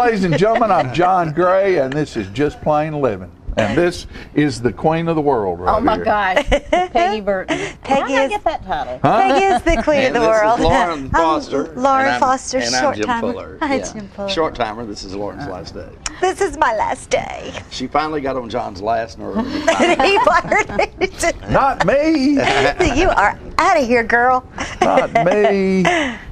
ladies and gentlemen, I'm John Gray, and this is Just Plain Living. And this is the queen of the world right Oh my here. gosh, Peggy Burton. Peggy How did I is- get that title? Peggy is the queen of the world. This is Lauren Foster. Lauren and I'm- Foster, and I'm short Jim timer. Fuller. Hi, Yeah. Jim Fuller. Short timer. This is Lauren's last day. This is my last day. She finally got on John's last nerve. And he fired me. Not me. You are out of here, girl. Not me.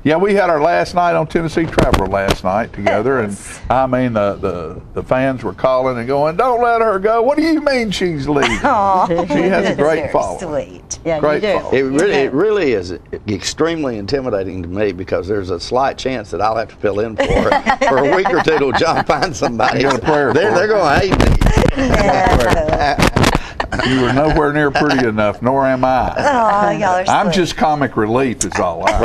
Yeah, we had our last night on Tennessee Traveler last night together, and I mean the fans were calling and going, "Don't let her go." What do you mean she's leaving? Aw. She has a That's great very following. Sweet. Yeah, Great you do. following. It really is extremely intimidating to me because there's a slight chance that I'll have to fill in for a week or two till John finds somebody. You got a prayer They're for going to hate me. Yeah. You are nowhere near pretty enough, nor am I. Oh, y'all are I'm sweet. just comic relief is all I am.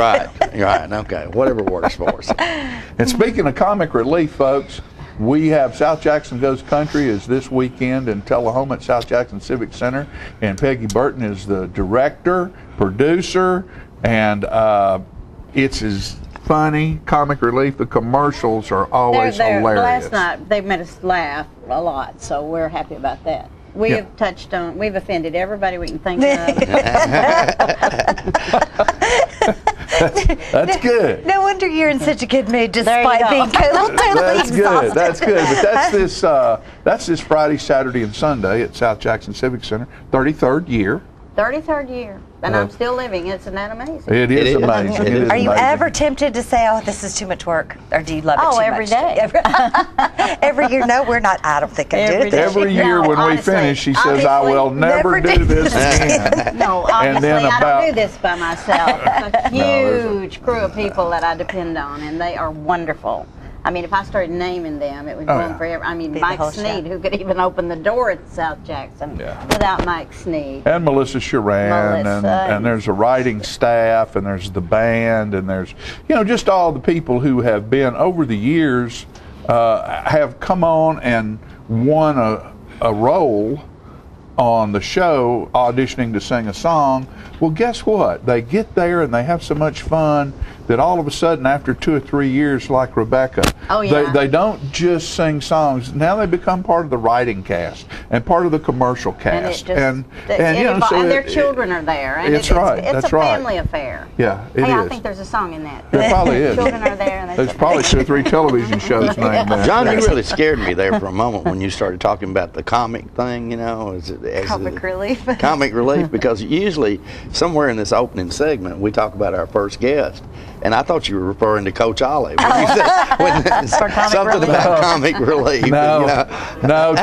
Right, okay. Whatever works for us. And speaking of comic relief, folks, we have South Jackson Goes Country is this weekend in Tullahoma at South Jackson Civic Center, and Peggy Burton is the director, producer, and it's as funny, comic relief. The commercials are always hilarious. Last night they made us laugh a lot, so we're happy about that. We Yeah. have touched on, we've offended everybody we can think of. That's good. No wonder you're in such a good mood There despite you go. being totally That's good. exhausted. That's good. But that's this Friday, Saturday, and Sunday at South Jackson Civic Center. 33rd year. 33rd year, and I'm still living. Isn't that amazing? It is is. amazing. It It is. is Are you amazing. ever tempted to say, "Oh, this is too much work," or do you love it Oh, too every much? day. Every year? No, we're not. I don't think I do Every this. day. Every year No, when we honestly, finish, she says, "I will never Never do this again." No, obviously then I about- don't do this by myself. It's a there's a- huge crew of people that I depend on, and they are wonderful. I mean, if I started naming them, it would go Oh, on yeah. forever. I mean, Be the Mike whole show. Sneed, who could even open the door at South Jackson Yeah. without Mike Sneed. And Melissa Sharan, Melissa. and there's a writing staff, and there's the band, and there's, just all the people who have been over the years, have come on and won a role on the show auditioning to sing a song. Well, guess what? They get there and they have so much fun that all of a sudden, after 2 or 3 years, like Rebecca, Oh, yeah. they don't just sing songs. Now they become part of the writing cast and part of the commercial And it cast. just, and and their children are there. And That's it's right, It's that's a right. family affair. Yeah, it Hey, I is. think there's a song in that. There probably is. Children are there. And There's probably 2 or 3 television shows named that. John, you really scared me there for a moment when you started talking about the comic thing, Comic relief. Comic relief, because usually somewhere in this opening segment we talk about our first guest, and I thought you were referring to Coach Ollie when you said something about comic relief. No, and, no.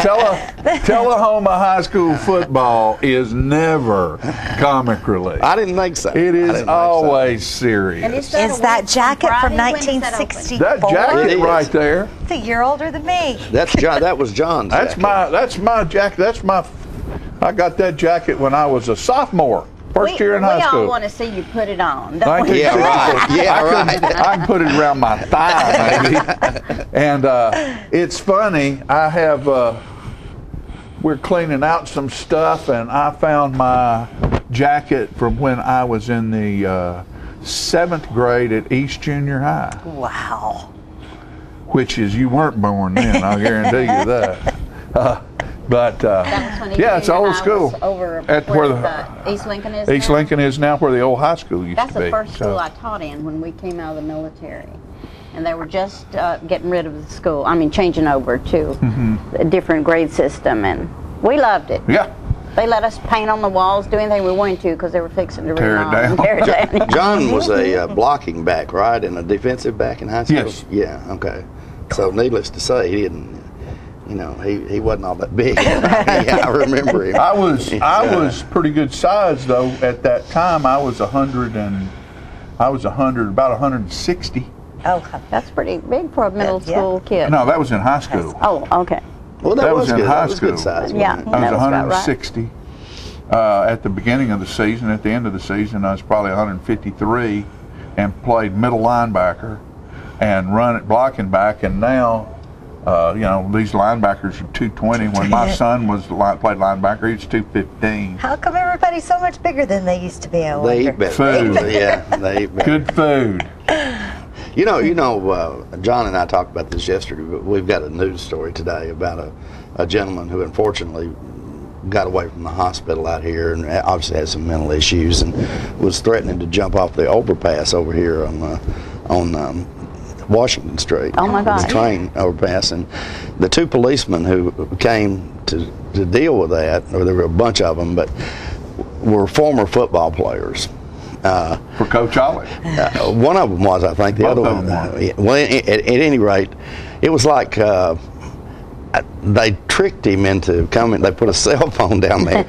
Tullahoma High School football is never comic relief. I didn't think so. It I is didn't think so. always serious. And Is that jacket from 1964? That jacket It is. right there. It's a year older than me. That's John. That was John's. That's jacket. my jacket. I got that jacket when I was a sophomore, first year in high We all school. want to see you put it on. don't we? Yeah, right. Yeah, right. I can put it around my thigh, maybe. And it's funny. I have. We're cleaning out some stuff, and I found my jacket from when I was in the 7th grade at East Junior High, Wow. which is you weren't born then. I'll guarantee you that. But That was when yeah, it's Junior old High school. was over At where where the East Lincoln is. East now. Lincoln is now where the old high school used That's to be. the first So- school I taught in when we came out of the military. And they were just getting rid of the school. I mean, changing over to a different grade system. And we loved it. Yeah. They let us paint on the walls, do anything we wanted to because they were fixing to Tear it remodel and down. tear it down. John was a blocking back, right, and a defensive back in high school. Yes. Yeah. Okay. So, needless to say, he didn't. He wasn't all that big. Yeah, I remember him. I was pretty good size though at that time. I was 100, about 160. Oh, That's pretty big for a middle Yeah. school kid. No, that was in high school. Oh, okay. Well, that was in good. high That was good school. size. Yeah. wasn't it? I was That was about right. 160 at the beginning of the season. At the end of the season, I was probably 153, and played middle linebacker and run it blocking back. And now, these linebackers are 220. When my son played linebacker, he was 215. how come everybody's so much bigger than they used to be? I They wonder. eat better. Food. Yeah, they eat better. Good food. John and I talked about this yesterday, but we've got a news story today about a gentleman who unfortunately got away from the hospital out here and obviously had some mental issues and was threatening to jump off the overpass over here on Washington Street. Oh my gosh. The train overpass. And the two policemen who came to deal with that, or there were a bunch of them, but were former football players. For Coach Ollie. One of them was, I think. The Both other of one. them were. Well, at any rate, it was like they tricked him into coming. They put a cell phone down there,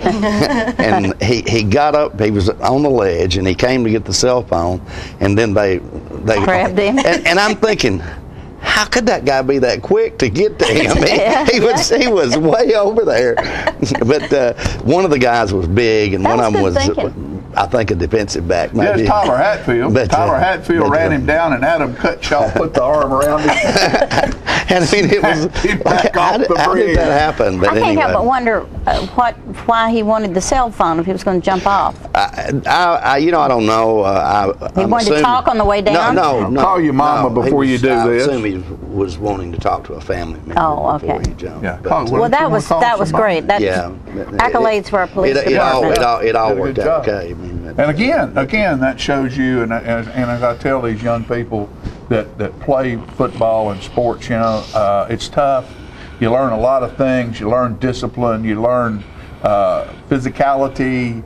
and he got up. He was on the ledge, and he came to get the cell phone, and then they Grabbed him. And I'm thinking, how could that guy be that quick to get to him? He was way over there. But one of the guys was big, and That one of them was was, good thinking. I think, a defensive back. Yeah, Maybe. it's Tyler Hatfield. But, Tyler Hatfield but, ran him down, and Adam Cutshaw put the arm around him. And I mean, it was Back off the how did bridge. that happen? But I can't anyway, help but wonder why he wanted the cell phone if he was going to jump off. I don't know. He wanted to talk on the way down? No. Call your mama before you do this. I assume he was wanting to talk to a family member Oh, before okay. he jumped. Yeah. But, Call- Well, that you wanna was call somebody? great. That's yeah. accolades for our police It all department. it all Did a worked good out job. okay. I mean, And again, that shows you, and as I tell these young people that play football and sports, it's tough. You learn a lot of things. You learn discipline. You learn physicality.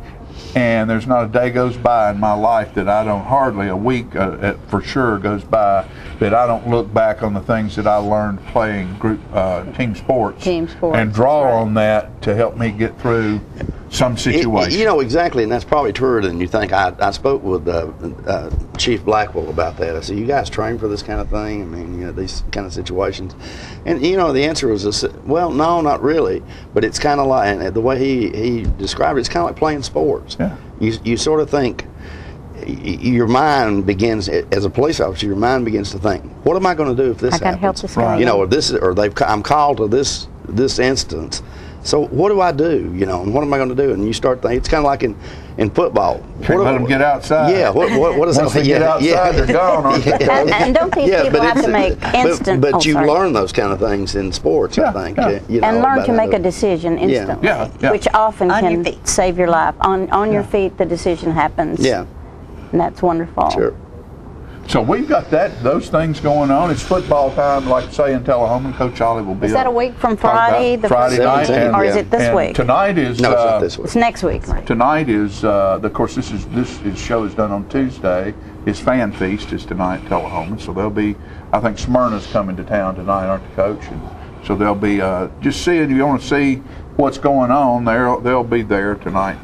And there's not a day goes by in my life that I don't, hardly a week for sure goes by, that I don't look back on the things that I learned playing group team sports. Team sports, And draw that's right. on that to help me get through some situation. Exactly, and that's probably truer than you think. I spoke with Chief Blackwell about that. I said, "You guys train for this kind of thing? I mean, these kind of situations." And the answer was, "Well, no, not really." But it's kind of like, and the way he described it, it's kind of like playing sports. Yeah. You sort of think. Your mind begins, as a police officer, your mind begins to think, what am I going to do if this I gotta happens? help this guy. Right. I'm called to this instance. So what do I do? And what am I going to do? And you start thinking, it's kind of like in football. Can't let them get outside. Yeah. What is Once that? they get outside, they're gone, aren't they? And don't these people have to make instant? But you sorry. learn those kind of things in sports, Yeah, I think. yeah. And learn about to make how a decision instantly, Yeah, yeah. which often On your can feet. save your life. On your feet, the decision happens. Yeah, And that's wonderful. sure. So we've got those things going on. It's football time, like say in Tullahoma. Coach Ollie will be. Is that up a week from talking about Friday? The Friday night, 17th, and, or is it this and week? Tonight is. No, it's not this week. It's next week. Right? Tonight is, of course, this show is done on Tuesday. His fan feast is tonight in Tullahoma. So there'll be, I think Smyrna's coming to town tonight, aren't they, Coach? And so they'll be just seeing. If you want to see what's going on, they'll be there tonight,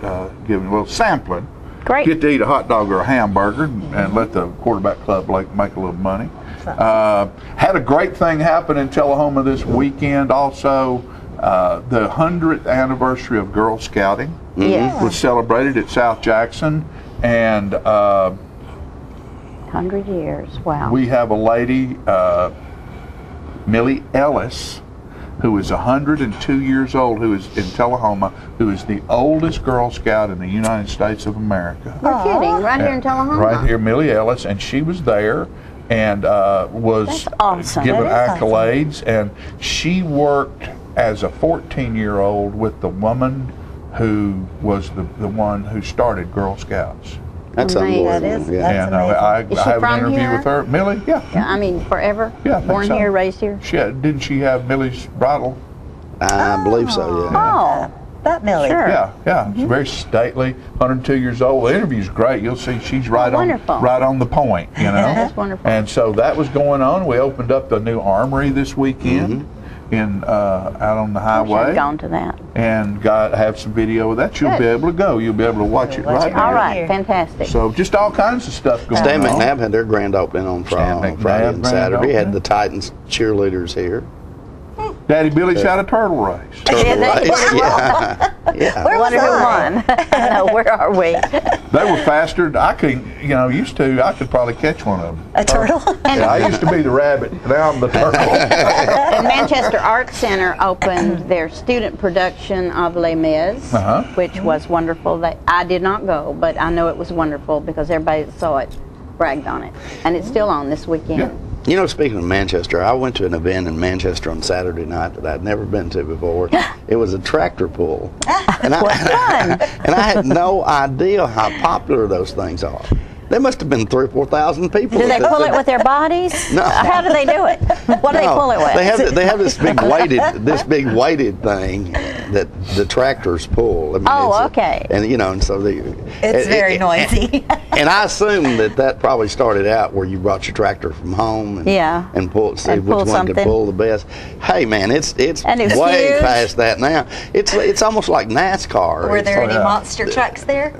giving a little sampling. Great. Get to eat a hot dog or a hamburger and let the quarterback club make a little money. Had a great thing happen in Tullahoma this weekend also. The 100th anniversary of Girl Scouting Yes. was celebrated at South Jackson, and 100 years. Wow. we have a lady, Millie Ellis, who is 102 years old, who is in Tullahoma, who is the oldest Girl Scout in the United States of America. You're kidding. Right here in Tullahoma. Right here, Millie Ellis, and she was there and was That's awesome. given That is accolades. And she worked as a 14-year-old with the woman who was the one who started Girl Scouts. That's Amazing. unbelievable. That is- Yeah. And amazing. I Is she have an from interview here? with her. Millie, yeah. Yeah, I mean, forever. Yeah, I think Born so. here, raised here. Didn't she have Millie's bridle? I believe so, yeah. Oh, That Millie. Sure. Yeah. She's very stately, 102 years old. The interview's great. You'll see she's right wonderful. on the point, That's wonderful. And so that was going on. We opened up the new armory this weekend in out on the I should highway, have gone to that. and have some video of that. You'll Good. be able to go. You'll be able to watch it Watch right it. now. All right, here. fantastic. So just all kinds of stuff going Stan on. McNabb had their grand opening on Stan Friday McNabb and grand Saturday. Had opening. the Titans cheerleaders here. Daddy Billy's had a turtle race. Turtle they- race, yeah. Yeah. Where was Wonder who I? won. No, where are we? They were faster. I couldn't, I could probably catch one of them. A turtle? Yeah, I used to be the rabbit. Now I'm the turtle. And Manchester Arts Center opened their student production of Les Mis, which was wonderful. I did not go, but I know it was wonderful because everybody that saw it bragged on it, and it's still on this weekend. Yeah. You know, speaking of Manchester, I went to an event in Manchester on Saturday night that I'd never been to before. It was a tractor pull. And I had no idea how popular those things are. There must have been 3,000 or 4,000 people. Do they pull it with their bodies? No. How do they do it? What do they pull it with? They have this big weighted thing that the tractors pull. I mean, Oh, okay. And you know, and so It's very noisy. And I assume that probably started out where you brought your tractor from home and, Yeah. and pulled, see And which pull one could something. pull the best. Hey man, it's And it's way huge. past that now. It's almost like NASCAR. Were there any yeah. monster trucks there?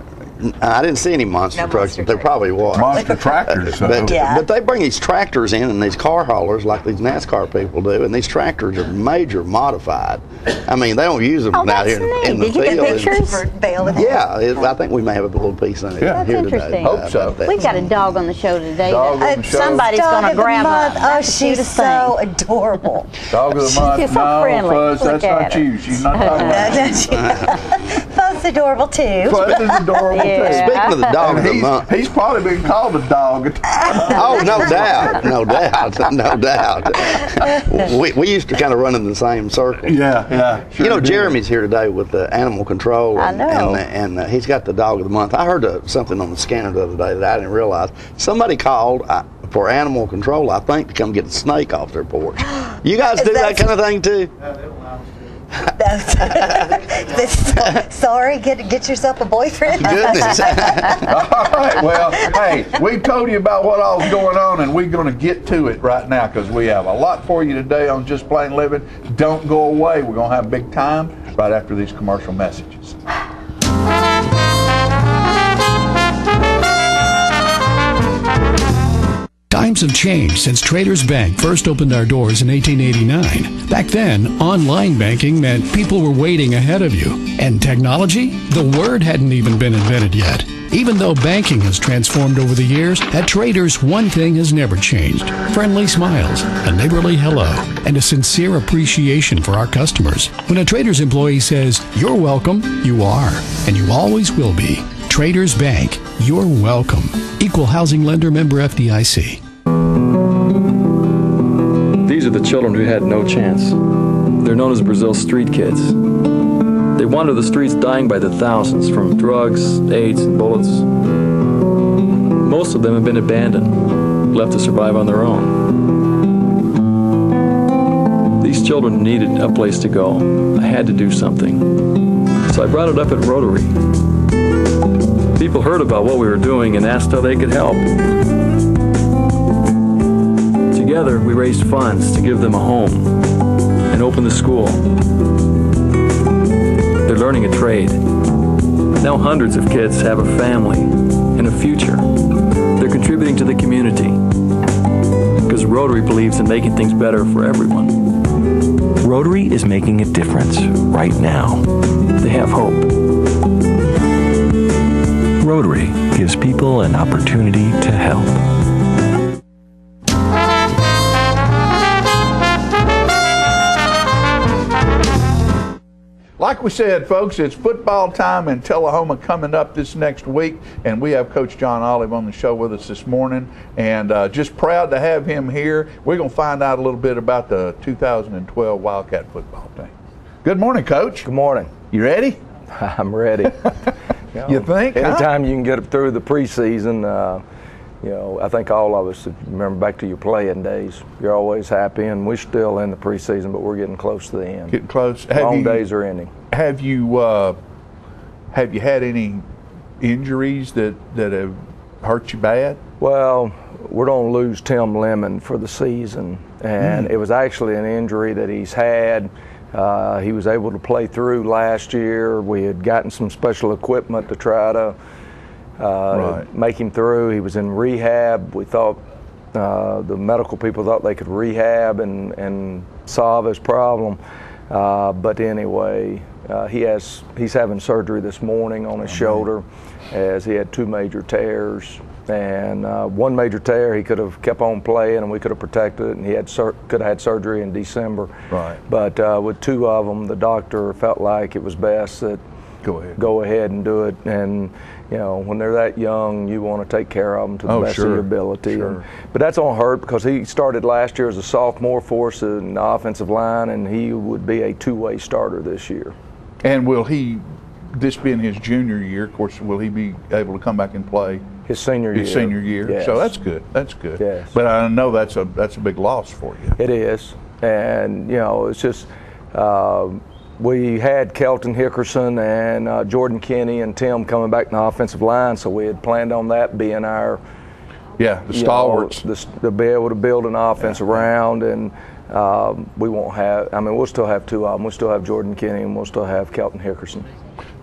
I didn't see any monster No trucks, monster but there trucks. probably was. Monster tractors. But, Yeah. but they bring these tractors in and these car haulers like these NASCAR people do, and these tractors are major modified. I mean, they don't use them Oh, out that's here in the neat. Did you field. get pictures? For bail and Yeah, I think we may have a little piece on it Yeah. here That's today. interesting. Hope so. about that. We got a dog on the show today. Dog that on the show. Somebody's Dog going of to the grab month. her. Oh, That's the she's cutest so thing. adorable. Dog of the month. She's so no, friendly. Fuzz, Look that's at not her. you. She's not talking about you. Fuzz's adorable too. Fuzz is adorable Yeah. too. Speaking of the dog of the And month, he's probably been called a dog. oh, no doubt, no doubt, no doubt. We used to kind of run in the same circle. Yeah. Sure You know, did. Jeremy's here today with animal control. I And, know. and he's got the dog of the month. I heard something on the scanner the other day that I didn't realize. Somebody called for animal control, I think, to come get a snake off their porch. You guys do that kind of thing too? Sorry, get yourself a boyfriend. Goodness. All right. Well, hey, we told you about what all's going on, and we're going to get to it right now because we have a lot for you today on Just Plain Living. Don't go away. We're going to have a big time right after these commercial messages. Times have changed since Traders Bank first opened our doors in 1889. Back then, online banking meant people were waiting ahead of you. And technology? The word hadn't even been invented yet. Even though banking has transformed over the years, at Traders, one thing has never changed. Friendly smiles, a neighborly hello, and a sincere appreciation for our customers. When a Traders employee says, "You're welcome," you are, and you always will be. Traders Bank, you're welcome. Equal Housing Lender, member FDIC. These are the children who had no chance. They're known as Brazil's street kids. They wander the streets dying by the thousands from drugs, AIDS, and bullets. Most of them have been abandoned, left to survive on their own. These children needed a place to go. I had to do something. So I brought it up at Rotary. People heard about what we were doing and asked how they could help. Together, we raised funds to give them a home and open the school. They're learning a trade. Now hundreds of kids have a family and a future. They're contributing to the community because Rotary believes in making things better for everyone. Rotary is making a difference right now. They have hope. Rotary gives people an opportunity to help. Like we said, folks, it's football time in Tullahoma coming up this next week, and we have Coach John Olive on the show with us this morning, and just proud to have him here. We're going to find out a little bit about the 2012 Wildcat football team. Good morning, Coach. Good morning. You ready? I'm ready. You think? Huh? Anytime you can get through the preseason, I think all of us, if you remember back to your playing days, you're always happy, and we're still in the preseason, but we're getting close to the end. Getting close. Long days are ending. Have you had any injuries that have hurt you bad? Well, we're going to lose Tim Lemon for the season, and it was actually an injury that he's had. He was able to play through last year. We had gotten some special equipment to try to make him through. He was in rehab. We thought the medical people thought they could rehab and solve his problem. But anyway, he's having surgery this morning on his shoulder, as he had two major tears. And one major tear, he could have kept on playing and we could have protected it, and he could have had surgery in December. Right. But with two of them, the doctor felt like it was best that go ahead and do it. And you know, when they're that young, you want to take care of them to the best of your ability. Sure. But that's on Hurt because he started last year as a sophomore for us in the offensive line, and he would be a two-way starter this year. And will he, this being his junior year, of course, will he be able to come back and play his senior year? Yes. So that's good. That's good. Yes. But I know that's a big loss for you. It is, and you know, it's just we had Kelton Hickerson and Jordan Kinney and Tim coming back in the offensive line, so we had planned on that being our the stalwarts to be able to build an offense around, and we won't have. I mean, we'll still have two of them. We'll still have Jordan Kinney, and we'll still have Kelton Hickerson.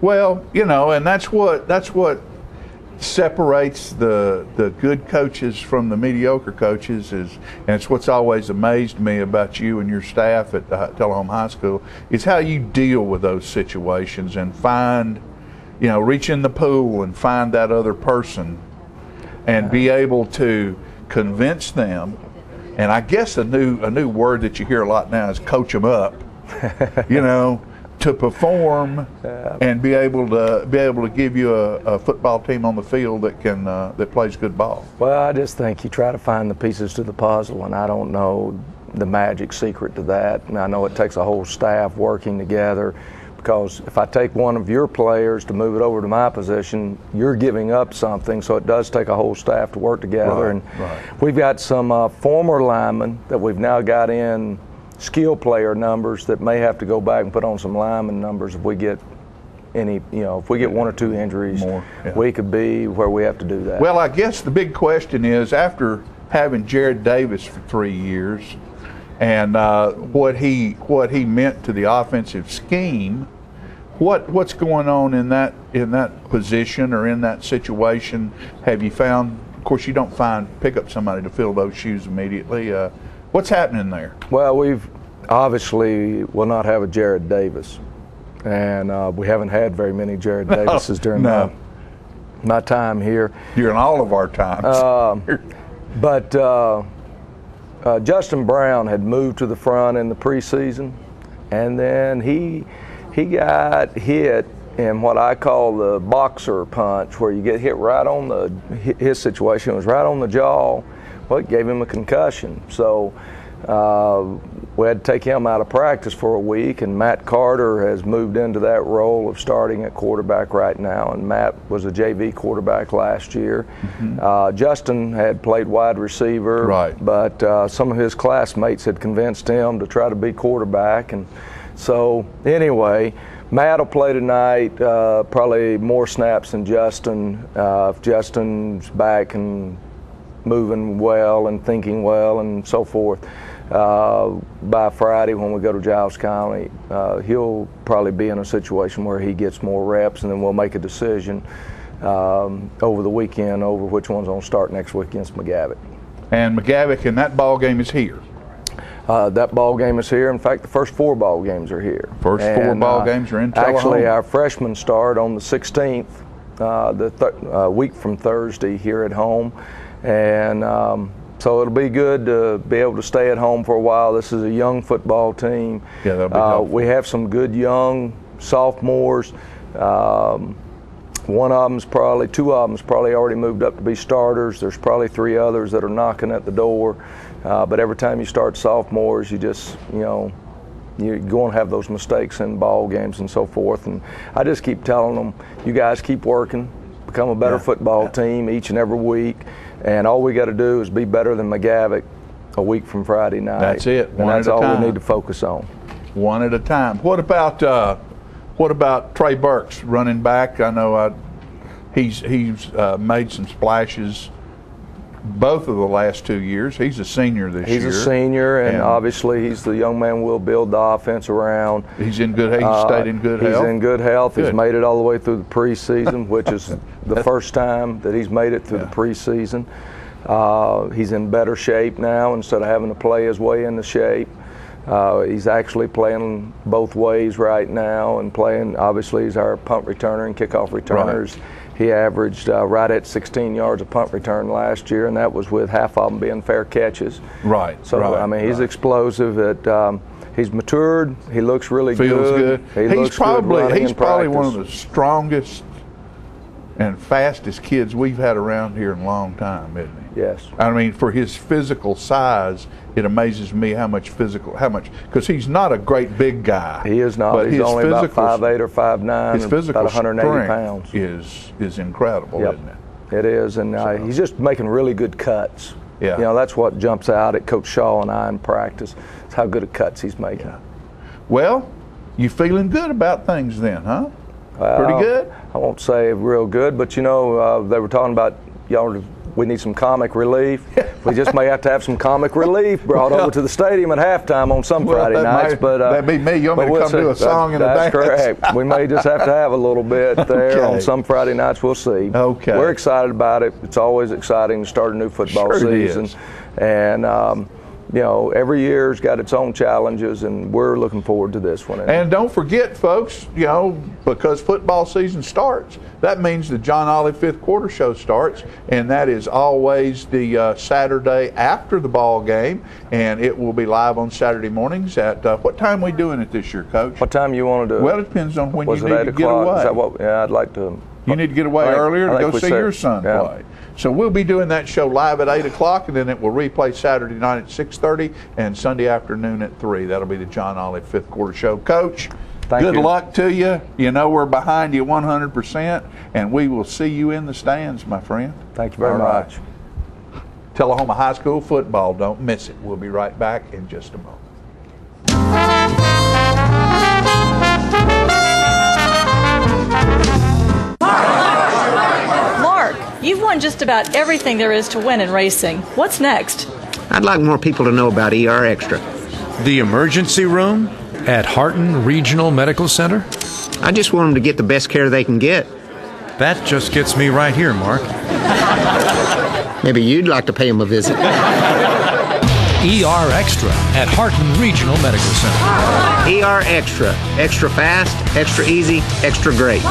Well, you know, and that's what separates the good coaches from the mediocre coaches and it's what's always amazed me about you and your staff at Tullahoma High School is how you deal with those situations and find, you know, reach in the pool and find that other person and be able to convince them. And I guess a new word that you hear a lot now is coach them up. You know, to perform and be able to give you a football team on the field that can that plays good ball. Well, I just think you try to find the pieces to the puzzle, and I don't know the magic secret to that. And I know it takes a whole staff working together, because if I take one of your players to move it over to my position, you're giving up something. So it does take a whole staff to work together. Right, and we've got some former linemen that we've now got in skill player numbers that may have to go back and put on some lineman numbers if we get any, you know, if we get one or two injuries, we could be where we have to do that. Well, I guess the big question is, after having Jared Davis for 3 years and what he meant to the offensive scheme, what's going on in that position or in that situation? Have you found? Of course, you don't pick up somebody to fill those shoes immediately. What's happening there? Well, we've obviously will not have a Jared Davis, and we haven't had very many Jared Davises during my time here. During all of our times. But Justin Brown had moved to the front in the preseason, and then he got hit in what I call the boxer punch, where you get hit right on his situation was right on the jaw. Well, it gave him a concussion. So we had to take him out of practice for a week, and Matt Carter has moved into that role of starting at quarterback right now. And Matt was a JV quarterback last year. Mm-hmm. Justin had played wide receiver, but some of his classmates had convinced him to try to be quarterback. And so anyway, Matt will play tonight, probably more snaps than Justin. If Justin's back and moving well and thinking well and so forth, by Friday when we go to Giles County, he'll probably be in a situation where he gets more reps, and then we'll make a decision over the weekend over which one's going to start next week against McGavock. And McGavock, and that ball game is here. That ball game is here. In fact, the first 4 ball games are here. Four ball games are in Tullahoma. Actually, our freshmen start on the 16th, the week from Thursday here at home. And so it'll be good to be able to stay at home for a while. This is a young football team. Yeah, that'll be helpful. We have some good young sophomores. Two of them's probably already moved up to be starters. There's probably 3 others that are knocking at the door. But every time you start sophomores, you just, you know, you're going to have those mistakes in ball games and so forth. And I just keep telling them, you guys keep working, become a better football team each and every week. And all we got to do is be better than McGavock a week from Friday night. That's it. And that's all we need to focus on. One at a time. What about Trey Burks, running back? I know he's made some splashes both of the last 2 years. He's a senior this year. He's a senior, and obviously he's the young man we'll build the offense around. He's in good health. He's stayed in good health. He's in good health. Good. He's made it all the way through the preseason, which is the first time that he's made it through the preseason. He's in better shape now instead of having to play his way into shape. He's actually playing both ways right now, and playing, obviously, he's our punt returner and kickoff returners. Right. He averaged right at 16 yards a punt return last year, and that was with half of them being fair catches. Right. So, I mean, he's explosive. He's matured. He looks really Feels good. He's probably one of the strongest and fastest kids we've had around here in a long time, isn't he? Yes. I mean, for his physical size, it amazes me how much, because he's not a great big guy. He is not. He's only about 5'8" or 5'9", his physical about 180 pounds is incredible, yep. isn't it? It is, and he's just making really good cuts. Yeah. You know, that's what jumps out at Coach Shaw and I in practice. It's how good of cuts he's making. Yeah. Well, you feeling good about things then, huh? Pretty good? I won't say real good, but you know, they were talking about, we need some comic relief. We just may have to have some comic relief brought over to the stadium at halftime on some Friday nights. But that'd be me. You want me to come do a song and a dance? That's correct. We may just have to have a little bit there on some Friday nights. We'll see. Okay. We're excited about it. It's always exciting to start a new football season. And you know, every year's got its own challenges, and we're looking forward to this one. And don't forget, folks, you know, because football season starts, that means the John Ollie Fifth Quarter Show starts, and that is always the Saturday after the ball game, and it will be live on Saturday mornings at what time are we doing it this year, Coach? What time you want to do it? Well, it depends on when you need to 8 get away. Is that what? Yeah, I'd like to. You need to get away earlier to go see your son play. So we'll be doing that show live at 8 o'clock, and then it will replay Saturday night at 6:30 and Sunday afternoon at 3. That'll be the John Ollie Fifth Quarter Show. Coach, good luck to you. You know we're behind you 100%, and we will see you in the stands, my friend. Thank you very much. Tullahoma High School football, don't miss it. We'll be right back in just a moment. You've won just about everything there is to win in racing. What's next? I'd like more people to know about ER Extra. The emergency room at Harton Regional Medical Center? I just want them to get the best care they can get. That just gets me right here, Mark. Maybe you'd like to pay them a visit. ER Extra at Harton Regional Medical Center. ER Extra. Extra fast, extra easy, extra great.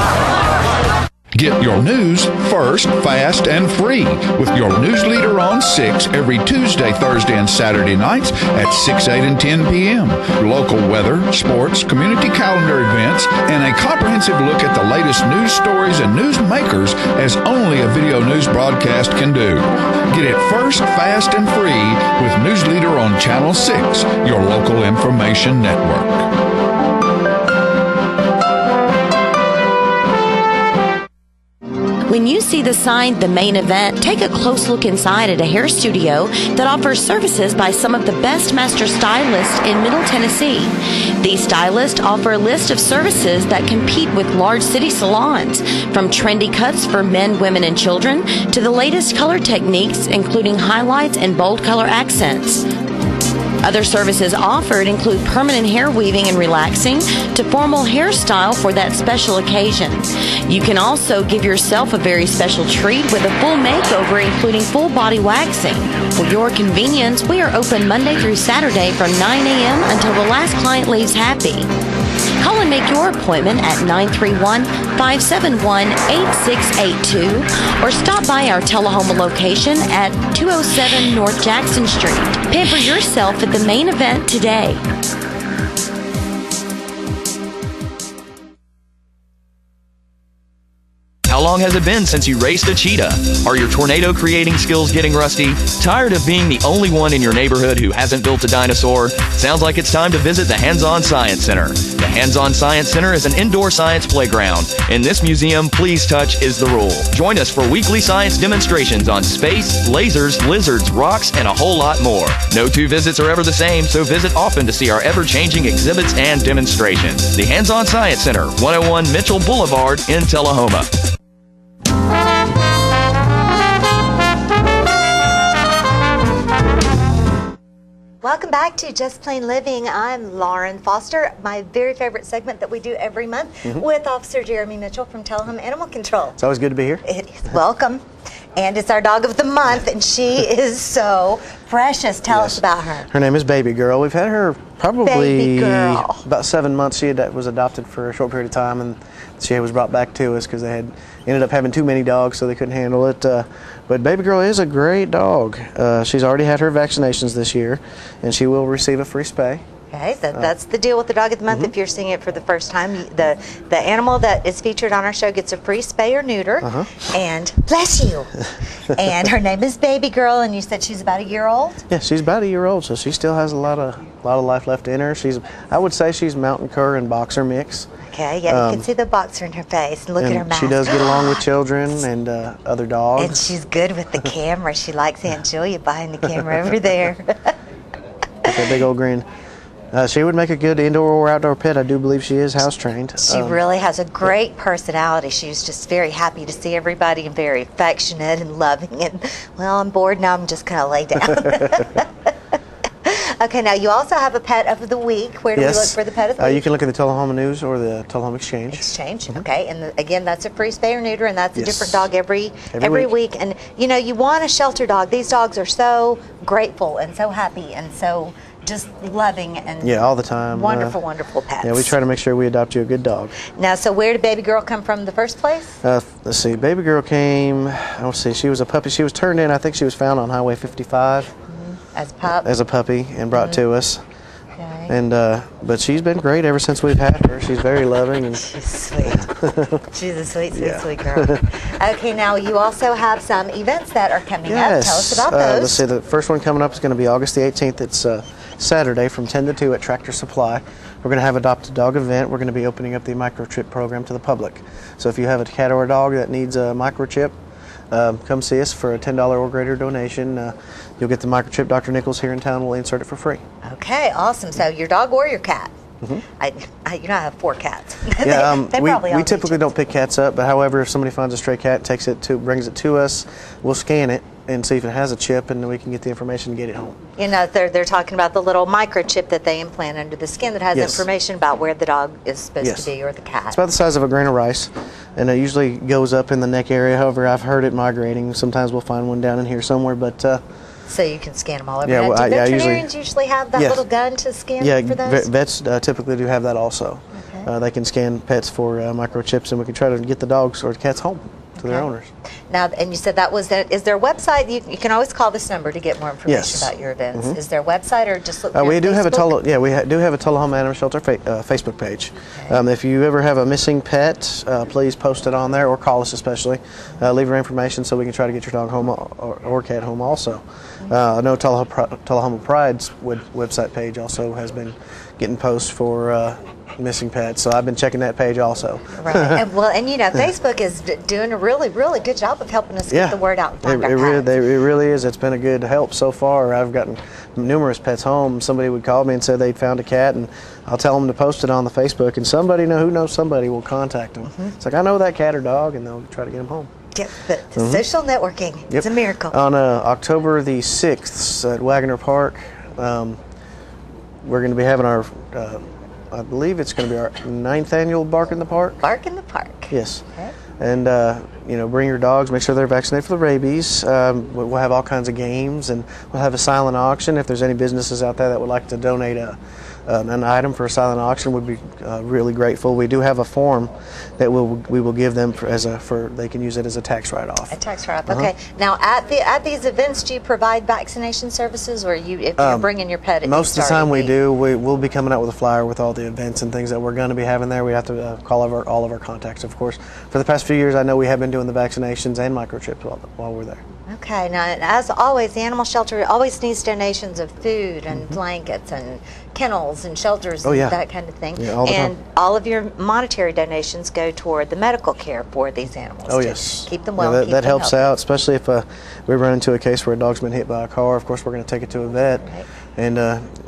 Get your news first, fast, and free with your news leader on 6 every Tuesday, Thursday, and Saturday nights at 6, 8, and 10 p.m. Local weather, sports, community calendar events, and a comprehensive look at the latest news stories and news makers as only a video news broadcast can do. Get it first, fast, and free with News Leader on Channel 6, your local information network. When you see the sign, The Main Event, take a close look inside at a hair studio that offers services by some of the best master stylists in Middle Tennessee. These stylists offer a list of services that compete with large city salons, from trendy cuts for men, women, and children to the latest color techniques, including highlights and bold color accents. Other services offered include permanent hair weaving and relaxing to formal hairstyle for that special occasion. You can also give yourself a very special treat with a full makeover, including full body waxing. For your convenience, we are open Monday through Saturday from 9 a.m. until the last client leaves happy. Call and make your appointment at 931-571-8682 or stop by our Tullahoma location at 207 North Jackson Street. Pamper yourself at The Main Event today. How long has it been since you raced a cheetah? Are your tornado creating skills getting rusty? Tired of being the only one in your neighborhood who hasn't built a dinosaur? Sounds like it's time to visit the Hands-On Science Center. The Hands-On Science Center is an indoor science playground. In this museum, please touch is the rule. Join us for weekly science demonstrations on space, lasers, lizards, rocks, and a whole lot more. No two visits are ever the same, so visit often to see our ever-changing exhibits and demonstrations. The Hands-On Science Center, 101 Mitchell Boulevard in Tullahoma. Welcome back to Just Plain Living. I'm Lauren Foster. My very favorite segment that we do every month with Officer Jeremy Mitchell from Tullahoma Animal Control. It's always good to be here. It is. Welcome. And it's our dog of the month, and she is so precious. Tell us about her. Her name is Baby Girl. We've had her probably about 7 months. She was adopted for a short period of time, and she was brought back to us because they had ended up having too many dogs, so they couldn't handle it. But Baby Girl is a great dog. She's already had her vaccinations this year, and she will receive a free spay Okay, that's the deal with the Dog of the Month. If you're seeing it for the first time, the animal that is featured on our show gets a free spay or neuter. And bless you. And her name is Baby Girl, and you said she's about a year old. Yeah, she's about a year old, so she still has a lot of life left in her. I would say she's Mountain Cur and Boxer mix. Okay, yeah, you can see the boxer in her face. And look at her mouth. She does get along with children and other dogs. And she's good with the camera. She likes Aunt Julia behind the camera over there. With that big old grin. She would make a good indoor or outdoor pet. I do believe she is house trained. She really has a great personality. She's just very happy to see everybody and very affectionate and loving. And, well, I'm bored now. I'm just going to lay down. Okay, now you also have a pet of the week. Where do we look for the pet of the week? You can look at the Tullahoma News or the Tullahoma Exchange. Okay, and again, that's a free spay or neuter, and that's a different dog every week. And you know, you want a shelter dog. These dogs are so grateful and so happy and so just loving and all the time. Wonderful, wonderful pets. Yeah, we try to make sure we adopt you a good dog. Now, so where did Baby Girl come from in the first place? Let's see. Baby Girl came. Let's see. She was a puppy. She was turned in. I think she was found on Highway 55. As a pup? As a puppy and brought to us. Okay. And but she's been great ever since we've had her. She's very loving and she's sweet. She's a sweet, sweet girl. Okay, now you also have some events that are coming up. Tell us about those. Let's see. The first one coming up is going to be August the 18th. It's Saturday from 10 to 2 at Tractor Supply. We're going to have a Adopt a Dog event. We're going to be opening up the microchip program to the public. So if you have a cat or a dog that needs a microchip, come see us for a $10 or greater donation. You'll get the microchip. Dr. Nichols here in town will insert it for free. Okay, awesome. So your dog or your cat? I have 4 cats. Yeah, we typically don't pick cats up, but however, if somebody finds a stray cat, brings it to us, we'll scan it and see if it has a chip, and then we can get the information and get it home. You know, they're talking about the little microchip that they implant under the skin that has information about where the dog is supposed to be or the cat. It's about the size of a grain of rice, and it usually goes up in the neck area. However, I've heard it migrating. Sometimes we'll find one down in here somewhere, but so you can scan them all over. Yeah, do veterinarians usually have that little gun to scan for those? Vets typically do have that also. Okay. They can scan pets for microchips, and we can try to get the dogs or the cats home to their owners. Now, and you said that was is there a website? You can always call this number to get more information about your events. Is there a website or just look for we do Facebook? do have a Tullahoma Animal Shelter Facebook page. Okay. If you ever have a missing pet, please post it on there or call us especially. Leave your information so we can try to get your dog home or cat home also. I know Tullahoma Pride's website page also has been getting posts for missing pets, so I've been checking that page also. Right. and you know, Facebook is doing a really, really good job of helping us get the word out. And find our pets. It really is. It's been a good help so far. I've gotten numerous pets home. Somebody would call me and say they'd found a cat, and I'll tell them to post it on the Facebook, and somebody who knows somebody will contact them. It's like, I know that got or dog, and they'll try to get them home. Yep, but social networking, it's a miracle. On October the 6th at Wagoner Park, we're going to be having our, I believe it's going to be our 9th annual Bark in the Park. Bark in the Park. Yes. Okay. And, bring your dogs, make sure they're vaccinated for the rabies. We'll have all kinds of games, and we'll have a silent auction. If there's any businesses out there that would like to donate an item for a silent auction, we'd be really grateful. We do have a form that we will give them they can use it as a tax write-off. A tax write-off. Okay. Now, at these events, do you provide vaccination services, or if you're bringing your pet? Most of the time we do. We'll be coming out with a flyer with all the events and things that we're going to be having there. We have to call all of our contacts, of course. For the past few years, I know we have been doing the vaccinations and microchips while we're there. Okay. Now, as always, the animal shelter always needs donations of food and blankets and kennels and shelters and that kind of thing. Yeah, all of your monetary donations go toward the medical care for these animals. Oh, yes. Keep them well. That helps out, especially if we run into a case where a dog's been hit by a car. Of course, we're going to take it to a vet. Right. And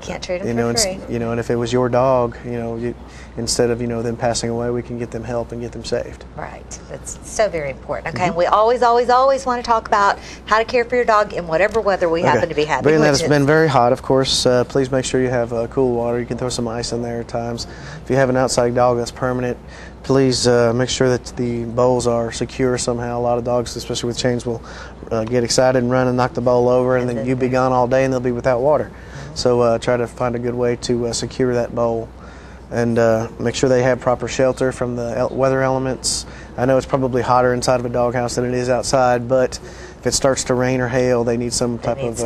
can't treat them for free. And if it was your dog, instead of them passing away, we can get them help and get them saved. Right. That's so very important. Okay. And we always want to talk about how to care for your dog in whatever weather we happen to be having. Being that it's been very hot, of course, please make sure you have cool water. You can throw some ice in there at times. If you have an outside dog that's permanent, please make sure that the bowls are secure somehow. A lot of dogs, especially with chains, will get excited and run and knock the bowl over, and then you'll be gone all day and they'll be without water. So try to find a good way to secure that bowl, and make sure they have proper shelter from the weather elements. I know it's probably hotter inside of a doghouse than it is outside, but if it starts to rain or hail, they need some type of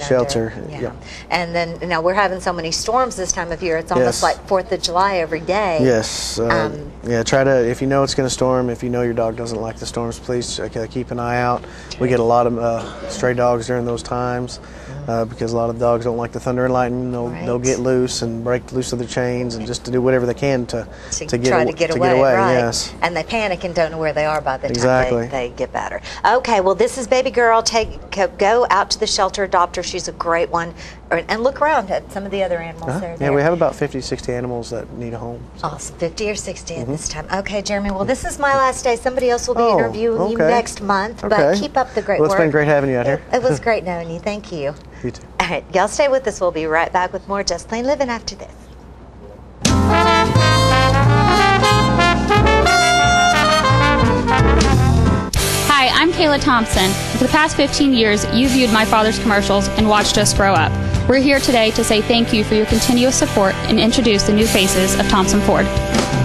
shelter. Yeah. And then now we're having so many storms this time of year. It's almost like 4th of July every day. Yes. Yeah. Try to, if you know it's going to storm, if you know your dog doesn't like the storms, please keep an eye out. We get a lot of stray dogs during those times. Because a lot of dogs don't like the thunder and lightning. They'll get loose and break loose of their chains and just to do whatever they can to get away. Right. Yes. And they panic and don't know where they are by the time they get better. Okay, well, this is Baby Girl. Go out to the shelter, adopt her. She's a great one. And look around at some of the other animals there. Yeah, we have about 50, 60 animals that need a home. So. Awesome, 50 or 60 at this time. Okay, Jeremy, well, this is my last day. Somebody else will be interviewing you next month, but keep up the great work. It's been great having you out here. It was great knowing you. Thank you. You too. All right, y'all stay with us. We'll be right back with more Just Plain Living after this. Hi, I'm Kayla Thompson. For the past 15 years, you viewed my father's commercials and watched us grow up. We're here today to say thank you for your continuous support and introduce the new faces of Thompson Ford.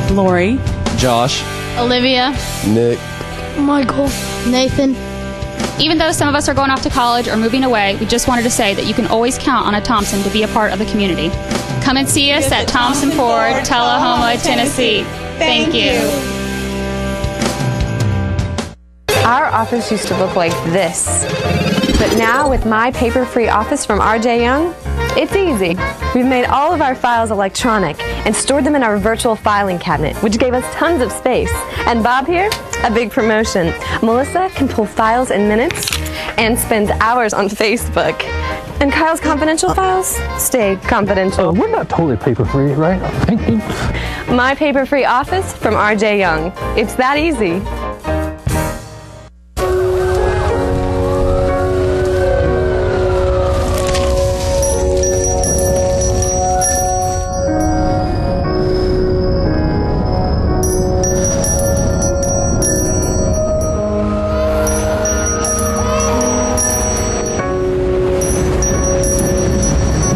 Lori. Josh. Olivia. Nick. Michael. Nathan. Even though some of us are going off to college or moving away, we just wanted to say that you can always count on a Thompson to be a part of the community. Come and see us at Thompson Ford, Tullahoma, Tennessee. Thank you. Our office used to look like this, but now with My Paper-Free Office from R.J. Young, it's easy. We've made all of our files electronic and stored them in our virtual filing cabinet, which gave us tons of space. And Bob here, a big promotion. Melissa can pull files in minutes and spends hours on Facebook. And Kyle's confidential files stay confidential. We're not totally paper-free, right? Thank you. My Paper-Free Office from R.J. Young. It's that easy.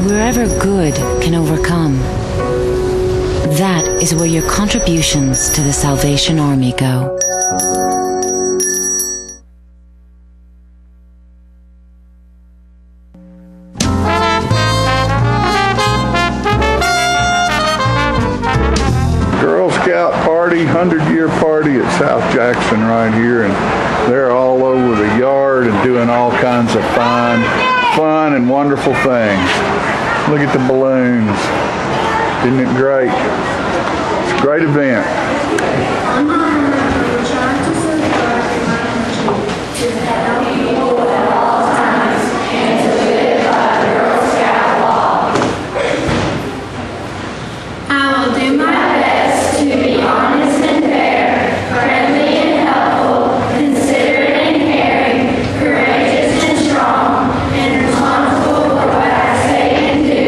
Wherever good can overcome, that is where your contributions to the Salvation Army go. Girl Scout party, 100-year party at South Jackson right here, and they're all over the yard and doing all kinds of fun and wonderful things. Look at the balloons. Isn't it great? It's a great event. I will do my best to be honest and fair, friendly and helpful, considerate and caring, courageous and strong, and responsible for what I say and do,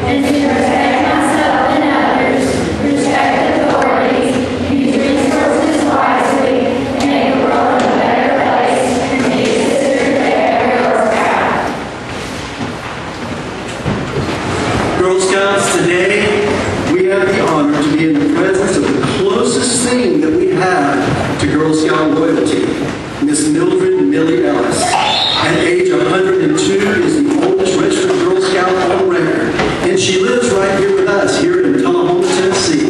and to protect myself and others, respect authorities, use resources wisely, make the world a better place, and be considered fair Girl Scout. Girl Scouts, today we have the honor to be in the presence of the closest thing that we have to Girl Scout loyalty, Miss Mildred Millie Ellis. At age 102 is the oldest registered Girl Scout on record, and she lives right here with us here in Tullahoma, Tennessee.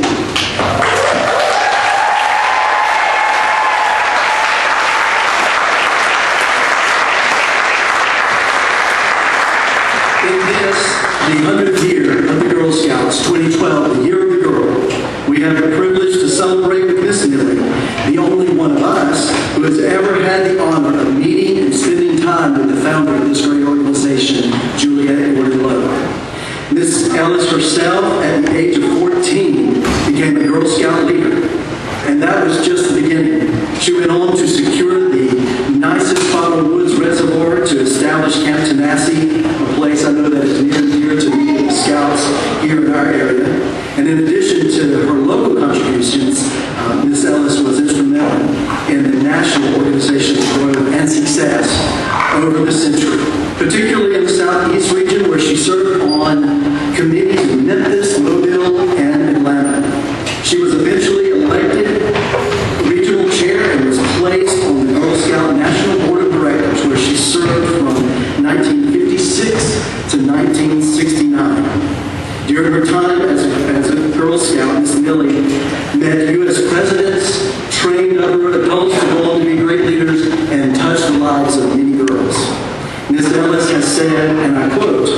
In this, the 100th year of the Girl Scouts, 2012, the year of the girl, we have the privilege to celebrate with Miss Millie, the only one of us who has ever had the honor of meeting and spending time with the founder of this great organization, Juliette Gordon-Lowe. Miss Ellis herself, at the age of 14, became a Girl Scout leader, and that was just the beginning. She went on to secure the nicest Father Woods Reservoir to establish Camp Tenassie, a place I know that is near and dear to many of the Scouts here in our area. And in addition to her local contributions, Miss Ellis was instrumental in the national organization's growth and success over the century, particularly in the Southeast region where she served on committees in Memphis, Mobile, and Atlanta. She was eventually elected regional chair and was placed on the Girl Scout National Board of Directors, where she served from 1956 to 1969. During her time as a Girl Scout, Miss Millie met U.S. presidents, trained other adults to go on to be great leaders, and touched the lives of many girls. Ms. Ellis has said, and I quote,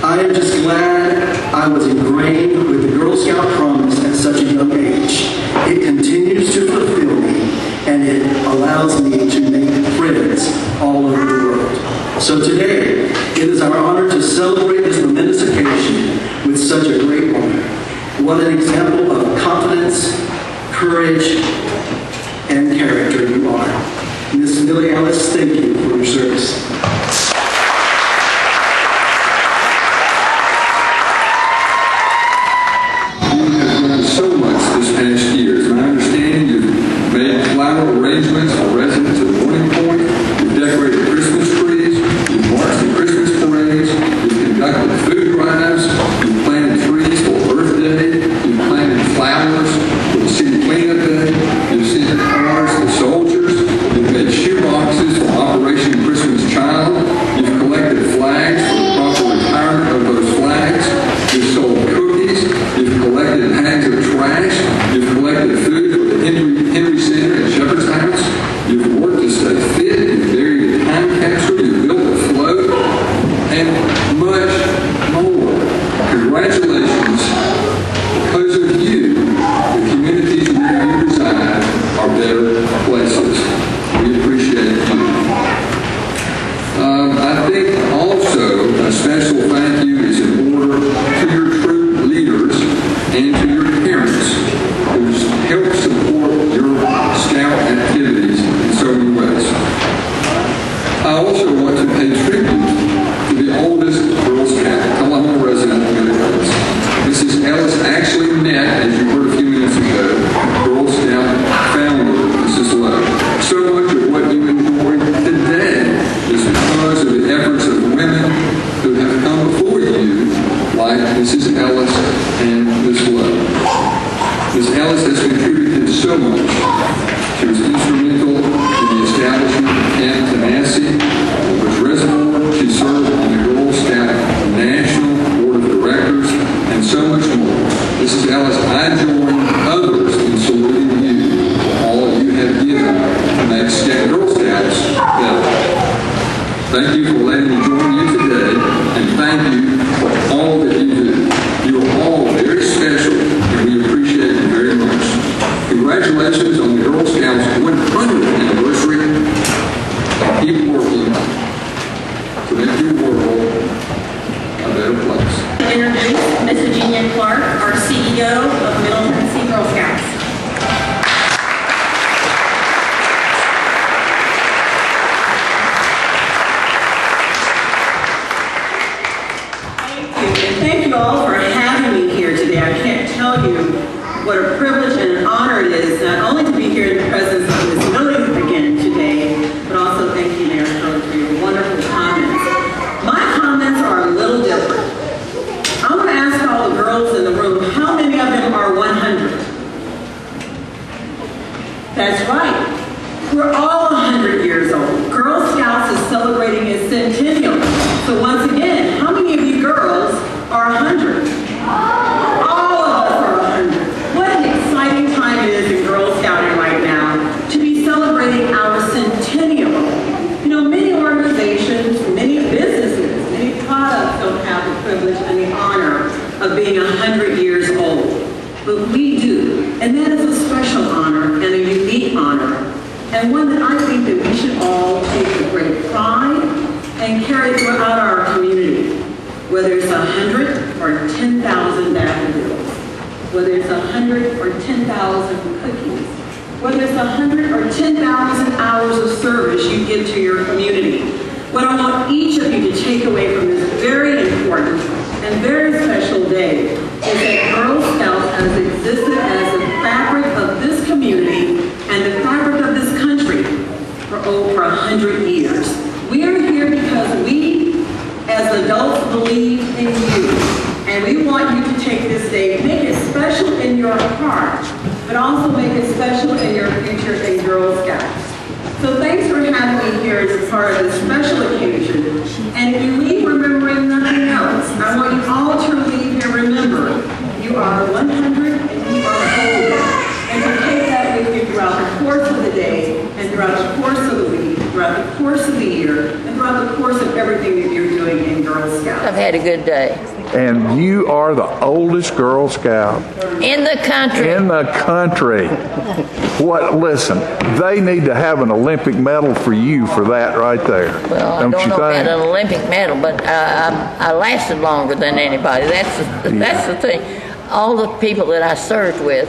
"I am just glad I was ingrained with the Girl Scout promise at such a young age. It continues to fulfill me, and it allows me to make friends all over the world." So today, it is our honor to celebrate this momentous occasion with such a great honor. What an example of confidence, courage, and character you are. Ms. Millie Ellis, thank you for your service. So much this past year. It's my understanding you've made flower arrangements for residents of Morning Point, you've decorated Christmas trees, you've marched in Christmas parades, you've conducted food drives, you've planted trees for Earth Day, you've planted flowers for the city cleanup day, you've sent cars to soldiers, you've made shoe boxes for Operation Christmas Child, you've collected flags for the proper retirement of those flags, you've sold cookies, you've collected bags of trash, you've collected food for the Henry Center and Shepherd's House, you've worked to stay fit, you've buried a time capsule, you've built a float, and much more. Congratulations. Because of you, the communities where you reside are better places. We appreciate you. I think also a special thank you is in order to your troop leaders and to your parents who help support your Scout activities in so many ways. I also want to pay tribute to the oldest Girl Scout, Tullahoma resident of Minneapolis. Mrs. Ellis actually met, as you heard a few minutes ago, Girl Scout founder, Mrs. Lowe. So much of what you enjoy today is because of the efforts of women who have come before you, like Mrs. Ellis and Ms. Lowe. Ms. Ellis has contributed so much. She was instrumental in the establishment of Camp Tanasi, which reservoir. She served on the Girl Scout National Board of Directors, and so much more. Mrs. Ellis, I join others in saluting you for all you have given to make Girl Scouts better. Thank you for letting me join you today, and thank you for all that you do. You are all very special, and we appreciate you very much. Congratulations on the Girl Scouts 100th anniversary, and keep working to make your world a better place. Introduce Ms. Virginia Clark, our CEO of Middle Tennessee Girl Scouts. Thank you all for having me here today. I can't tell you what a privilege and an honor it is not only to be here in the presence of Ms. Millie again today, but also thank you, Mayor Curley, for your wonderful comments. My comments are a little different. I want to ask all the girls in the room, how many of them are 100? That's right. We're all 100 years old. Girl Scouts is celebrating its centennial. So once again, how many of you girls are 100? All of us are 100. What an exciting time it is in Girl Scouting right now to be celebrating our centennial. You know, many organizations, many businesses, many products don't have the privilege and the honor of being 100 years old. But we do. And that is a special honor and a unique honor. And one that I think that we should all take with great pride and carry throughout our community. Whether it's 100 or 10,000 daffodils, whether it's 100 or 10,000 cookies, whether it's 100 or 10,000 hours of service you give to your community. What I want each of you to take away from this very important and very special day is that Girl Scouts has existed as the fabric of this community and the fabric of this country for over 100 years. We are here because we, as adults, believe in you. And we want you to take this day, make it special in your heart, but also make it special in your future in Girl Scouts. So thanks for having have me here as a part of this special occasion, and if you leave remembering nothing else, I want you all to leave here remembering you are 100 and you are whole. And to take that with you throughout the course of the day, and throughout the course of the week, throughout the course of the year, and throughout the course of everything that you're doing in Girl Scouts. I've had a good day. And you are the oldest Girl Scout in the country. In the country. What? Listen, they need to have an Olympic medal for you for that right there. Well, I don't know about an Olympic medal, but I lasted longer than anybody. That's the thing. All the people that I served with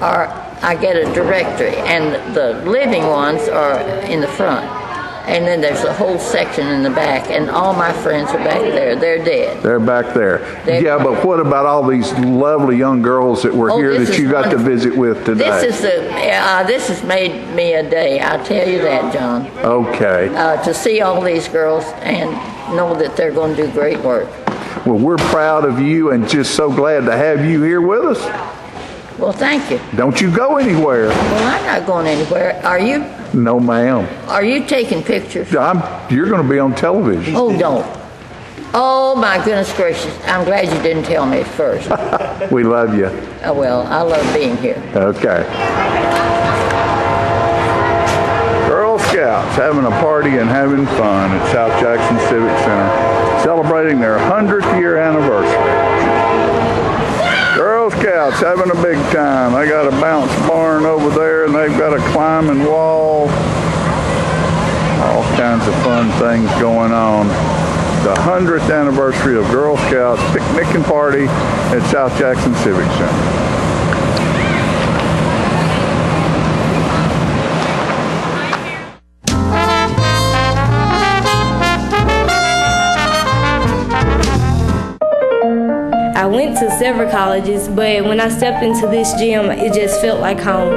I get a directory, and the living ones are in the front. And then there's a whole section in the back, and all my friends are back there. They're dead. They're back there. Yeah, but what about all these lovely young girls that were here that you got to visit with today? This has made me a day. I'll tell you that, John. Okay. To see all these girls and know that they're going to do great work. Well, we're proud of you and just so glad to have you here with us. Well, thank you. Don't you go anywhere. Well, I'm not going anywhere. Are you? No, ma'am. Are you taking pictures? You're going to be on television. Oh, don't. Oh, my goodness gracious. I'm glad you didn't tell me first. We love you. Oh, well, I love being here. Okay. Girl Scouts having a party and having fun at South Jackson Civic Center, celebrating their 100th year anniversary. Girl Scouts having a big time. They got a bounce barn over there, and they've got a climbing wall. All kinds of fun things going on. The 100th anniversary of Girl Scouts picnic and party at South Jackson Civic Center. I went to several colleges, but when I stepped into this gym, it just felt like home.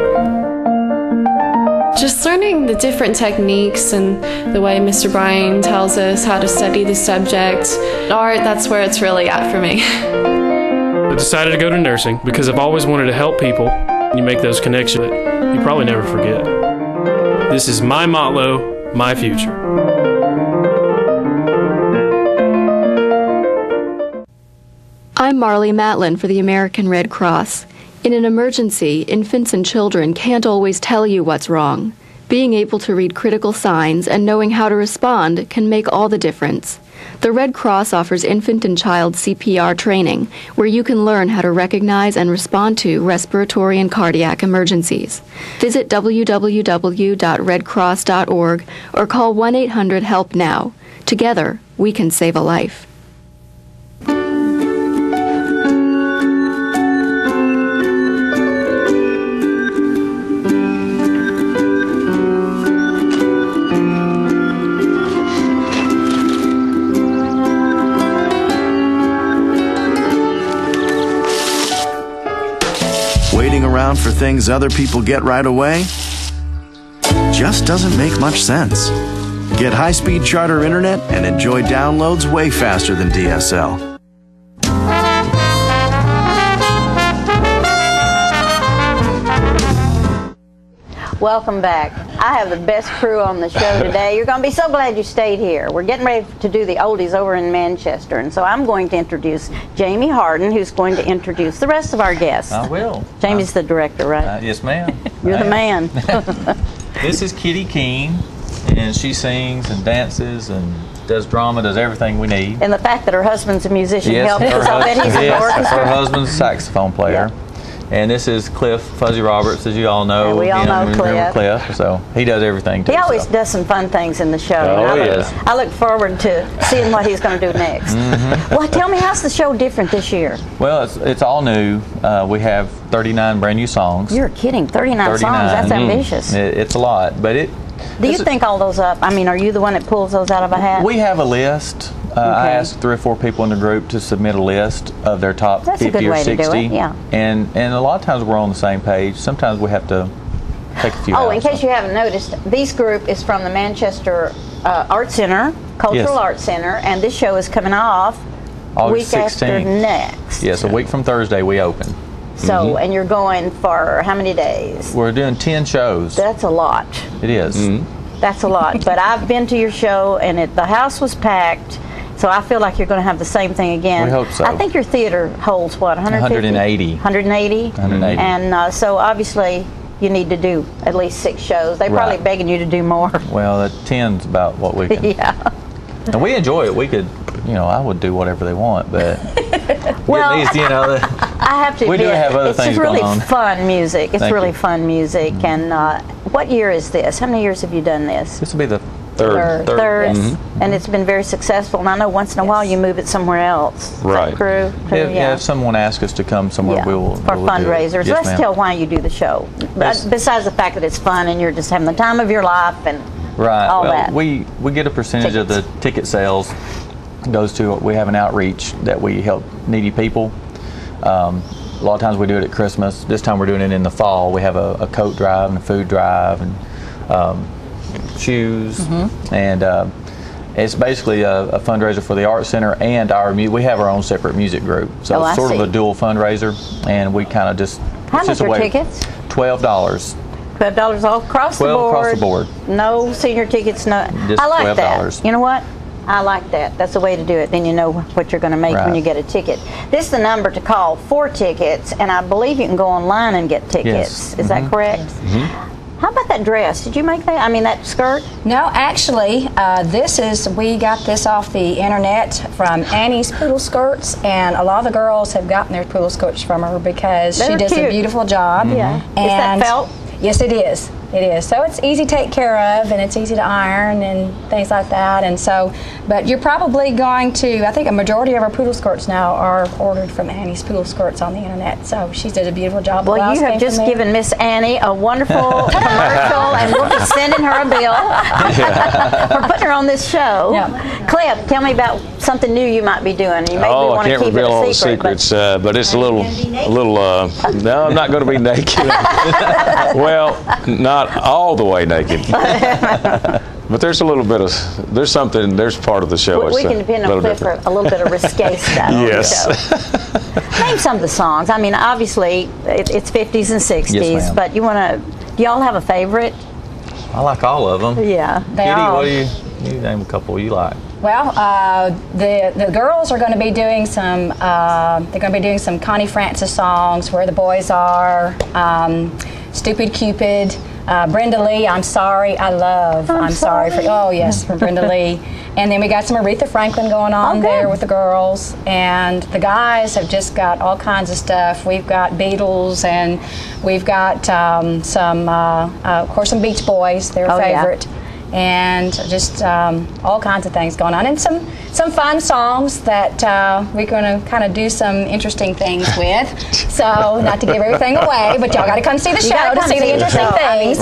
Just learning the different techniques and the way Mr. Bryan tells us how to study the subject. Art, that's where it's really at for me. I decided to go to nursing because I've always wanted to help people. You make those connections that you probably never forget. This is my motto, my future. I'm Marley Matlin for the American Red Cross. In an emergency, infants and children can't always tell you what's wrong. Being able to read critical signs and knowing how to respond can make all the difference. The Red Cross offers infant and child CPR training, where you can learn how to recognize and respond to respiratory and cardiac emergencies. Visit www.redcross.org or call 1-800-HELP-NOW. Together, we can save a life. Waiting around for things other people get right away just doesn't make much sense. Get high-speed charter internet and enjoy downloads way faster than DSL. Welcome back. I have the best crew on the show today. You're going to be so glad you stayed here. We're getting ready to do the oldies over in Manchester, and so I'm going to introduce Jamie Harden, who's going to introduce the rest of our guests. I will. Jamie's the director, right? Yes, ma'am. You're the man. This is Kitty Keene, and she sings and dances and does drama, does everything we need. And the fact that her husband's a musician Yes, helps, because I bet he's in the orchestra. her husband's a saxophone player. Yeah. And this is Cliff Fuzzy Roberts, as you all know. Yeah, we all know remember Cliff. So he does everything too. He always does some fun things in the show. Oh, yes. I look forward to seeing what he's going to do next. Well, tell me, how's the show different this year? Well, it's all new. We have 39 brand new songs. You're kidding, 39 songs? That's ambitious. It's a lot, but it. Do you think all those up? I mean, are you the one that pulls those out of a hat? We have a list. I asked 3 or 4 people in the group to submit a list of their top 50 or 60. To do it, yeah. And a lot of times we're on the same page. Sometimes we have to take a few out. In case you haven't noticed, this group is from the Manchester Art Center, Cultural Arts Center, and this show is coming off August week 16th. after next. Yes, a week from Thursday we open. So, and you're going for how many days? We're doing 10 shows. That's a lot. It is. That's a lot. But I've been to your show, and the house was packed. So I feel like you're going to have the same thing again. We hope so. I think your theater holds what, 150? 180. 180? 180. And so obviously you need to do at least 6 shows. They're probably begging you to do more. Well, 10's about what we can. Yeah. And we enjoy it. We could, I would do whatever they want, but well, at least, I have to we admit, do have other it's things really going on. fun music. It's Thank really you. fun music. And what year is this? How many years have you done this? This will be the Third. Yes. And it's been very successful. And I know once in a while you move it somewhere else. Right. Crew. If someone asks us to come somewhere, we will. For fundraisers. Yes, Let's ma'am. tell why you do the show. Yes. Besides the fact that it's fun and you're just having the time of your life and all that. We get a percentage of the ticket sales goes to, we have an outreach that we help needy people. A lot of times we do it at Christmas. This time we're doing it in the fall. We have a coat drive and a food drive and shoes, and it's basically a fundraiser for the Art Center and we have our own separate music group. So it's sort of a dual fundraiser, and we kind of just. How much are tickets? $12. $12 all across the board. 12 across the board. No senior tickets. No. Just I like $12. that. You know what? I like that. That's the way to do it. Then you know what you're going to make when you get a ticket. This is the number to call for tickets, and I believe you can go online and get tickets. Yes. Is that correct? How about that dress? Did you make that? I mean, that skirt? No, actually, we got this off the internet from Annie's Poodle Skirts, and a lot of the girls have gotten their poodle skirts from her because she does a beautiful job. Yeah. And Is that felt? Yes, it is. It is. So it's easy to take care of, and it's easy to iron and things like that. And so, but you're probably going to, I think a majority of our poodle skirts now are ordered from Annie's Poodle Skirts on the internet. So she did a beautiful job. Well, you have just given Miss Annie a wonderful commercial, and we'll be sending her a bill for putting her on this show. Yeah. Cliff, tell me about something new you might be doing. You may I want to can't keep reveal all it the a secret. secrets, but it's a little. No, I'm not going to be naked. Well, not all the way naked. But there's a little bit of, there's part of the show. We can depend on Cliff for a little bit of risque stuff yes. on the show. Name some of the songs. I mean, obviously, it's 50s and 60s, Yes, but do y'all have a favorite? I like all of them. Yeah. Kitty, what do you name a couple you like? Well, the girls are going to be doing some. They're going to be doing some Connie Francis songs, "Where the Boys Are," "Stupid Cupid," Brenda Lee, "I'm Sorry, I Love." I'm sorry for. Oh yes, from Brenda Lee. And then we got some Aretha Franklin going on there with the girls, and the guys have just got all kinds of stuff. We've got Beatles, and we've got of course, some Beach Boys, their favorite. Yeah. And just all kinds of things going on, and some fun songs that we're going to kind of do some interesting things with. So, not to give everything away, but y'all got to come see the show to see the interesting things.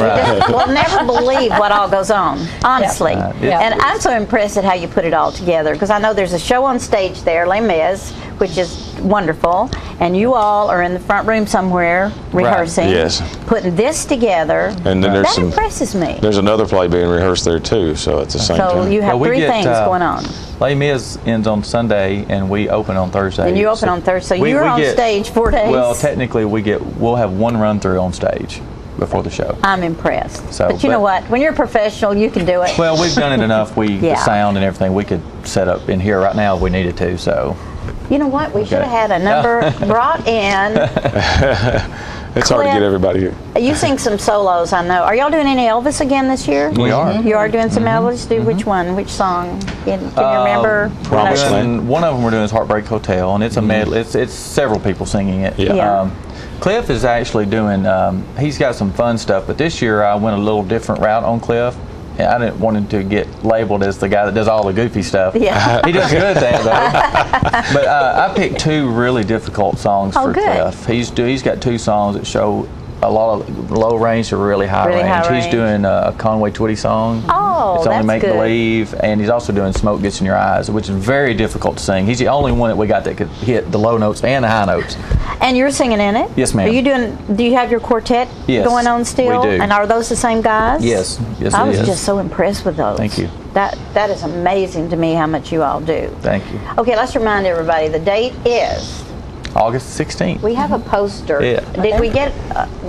We'll never believe what all goes on, honestly. And I'm so impressed at how you put it all together, because I know there's a show on stage there, Les Mis, which is wonderful, and you all are in the front room somewhere rehearsing, Yes. putting this together. And then that impresses me. There's another play being rehearsed there too, so at the same time. So you have three things going on. Les Mis ends on Sunday, and we open on Thursday. And you open on Thursday. So you're on stage 4 days. Well, technically, we'll have one run through on stage before the show. I'm impressed. So, but you know what? When you're a professional, you can do it. Well, we've done it enough. The sound and everything, we could set up in here right now if we needed to. So. You know what? We should have had a number brought in. It's hard to get everybody here. You sing some solos, I know. Are y'all doing any Elvis again this year? We are. You are doing some Elvis? Which one? Which song? Can you remember? One of them we're doing is Heartbreak Hotel, and it's a medley. It's several people singing it. Yeah. Cliff is actually doing, he's got some fun stuff, but this year I went a little different route on Cliff. I didn't want him to get labeled as the guy that does all the goofy stuff. Yeah. He does good at that, though. But I picked two really difficult songs for Cliff. He's got two songs that show a lot of low range to really high range. He's doing a Conway Twitty song. Oh, it's only Make Believe, and he's also doing Smoke Gets in Your Eyes, which is very difficult to sing. He's the only one that we got that could hit the low notes and the high notes. And you're singing in it? Yes, ma'am. Are you do you have your quartet going on still? We do. And are those the same guys? Yes. Yes, I was just so impressed with those. Thank you. That is amazing to me how much you all do. Thank you. Okay, let's remind everybody the date is August 16th. We have a poster. Yeah. Did we get,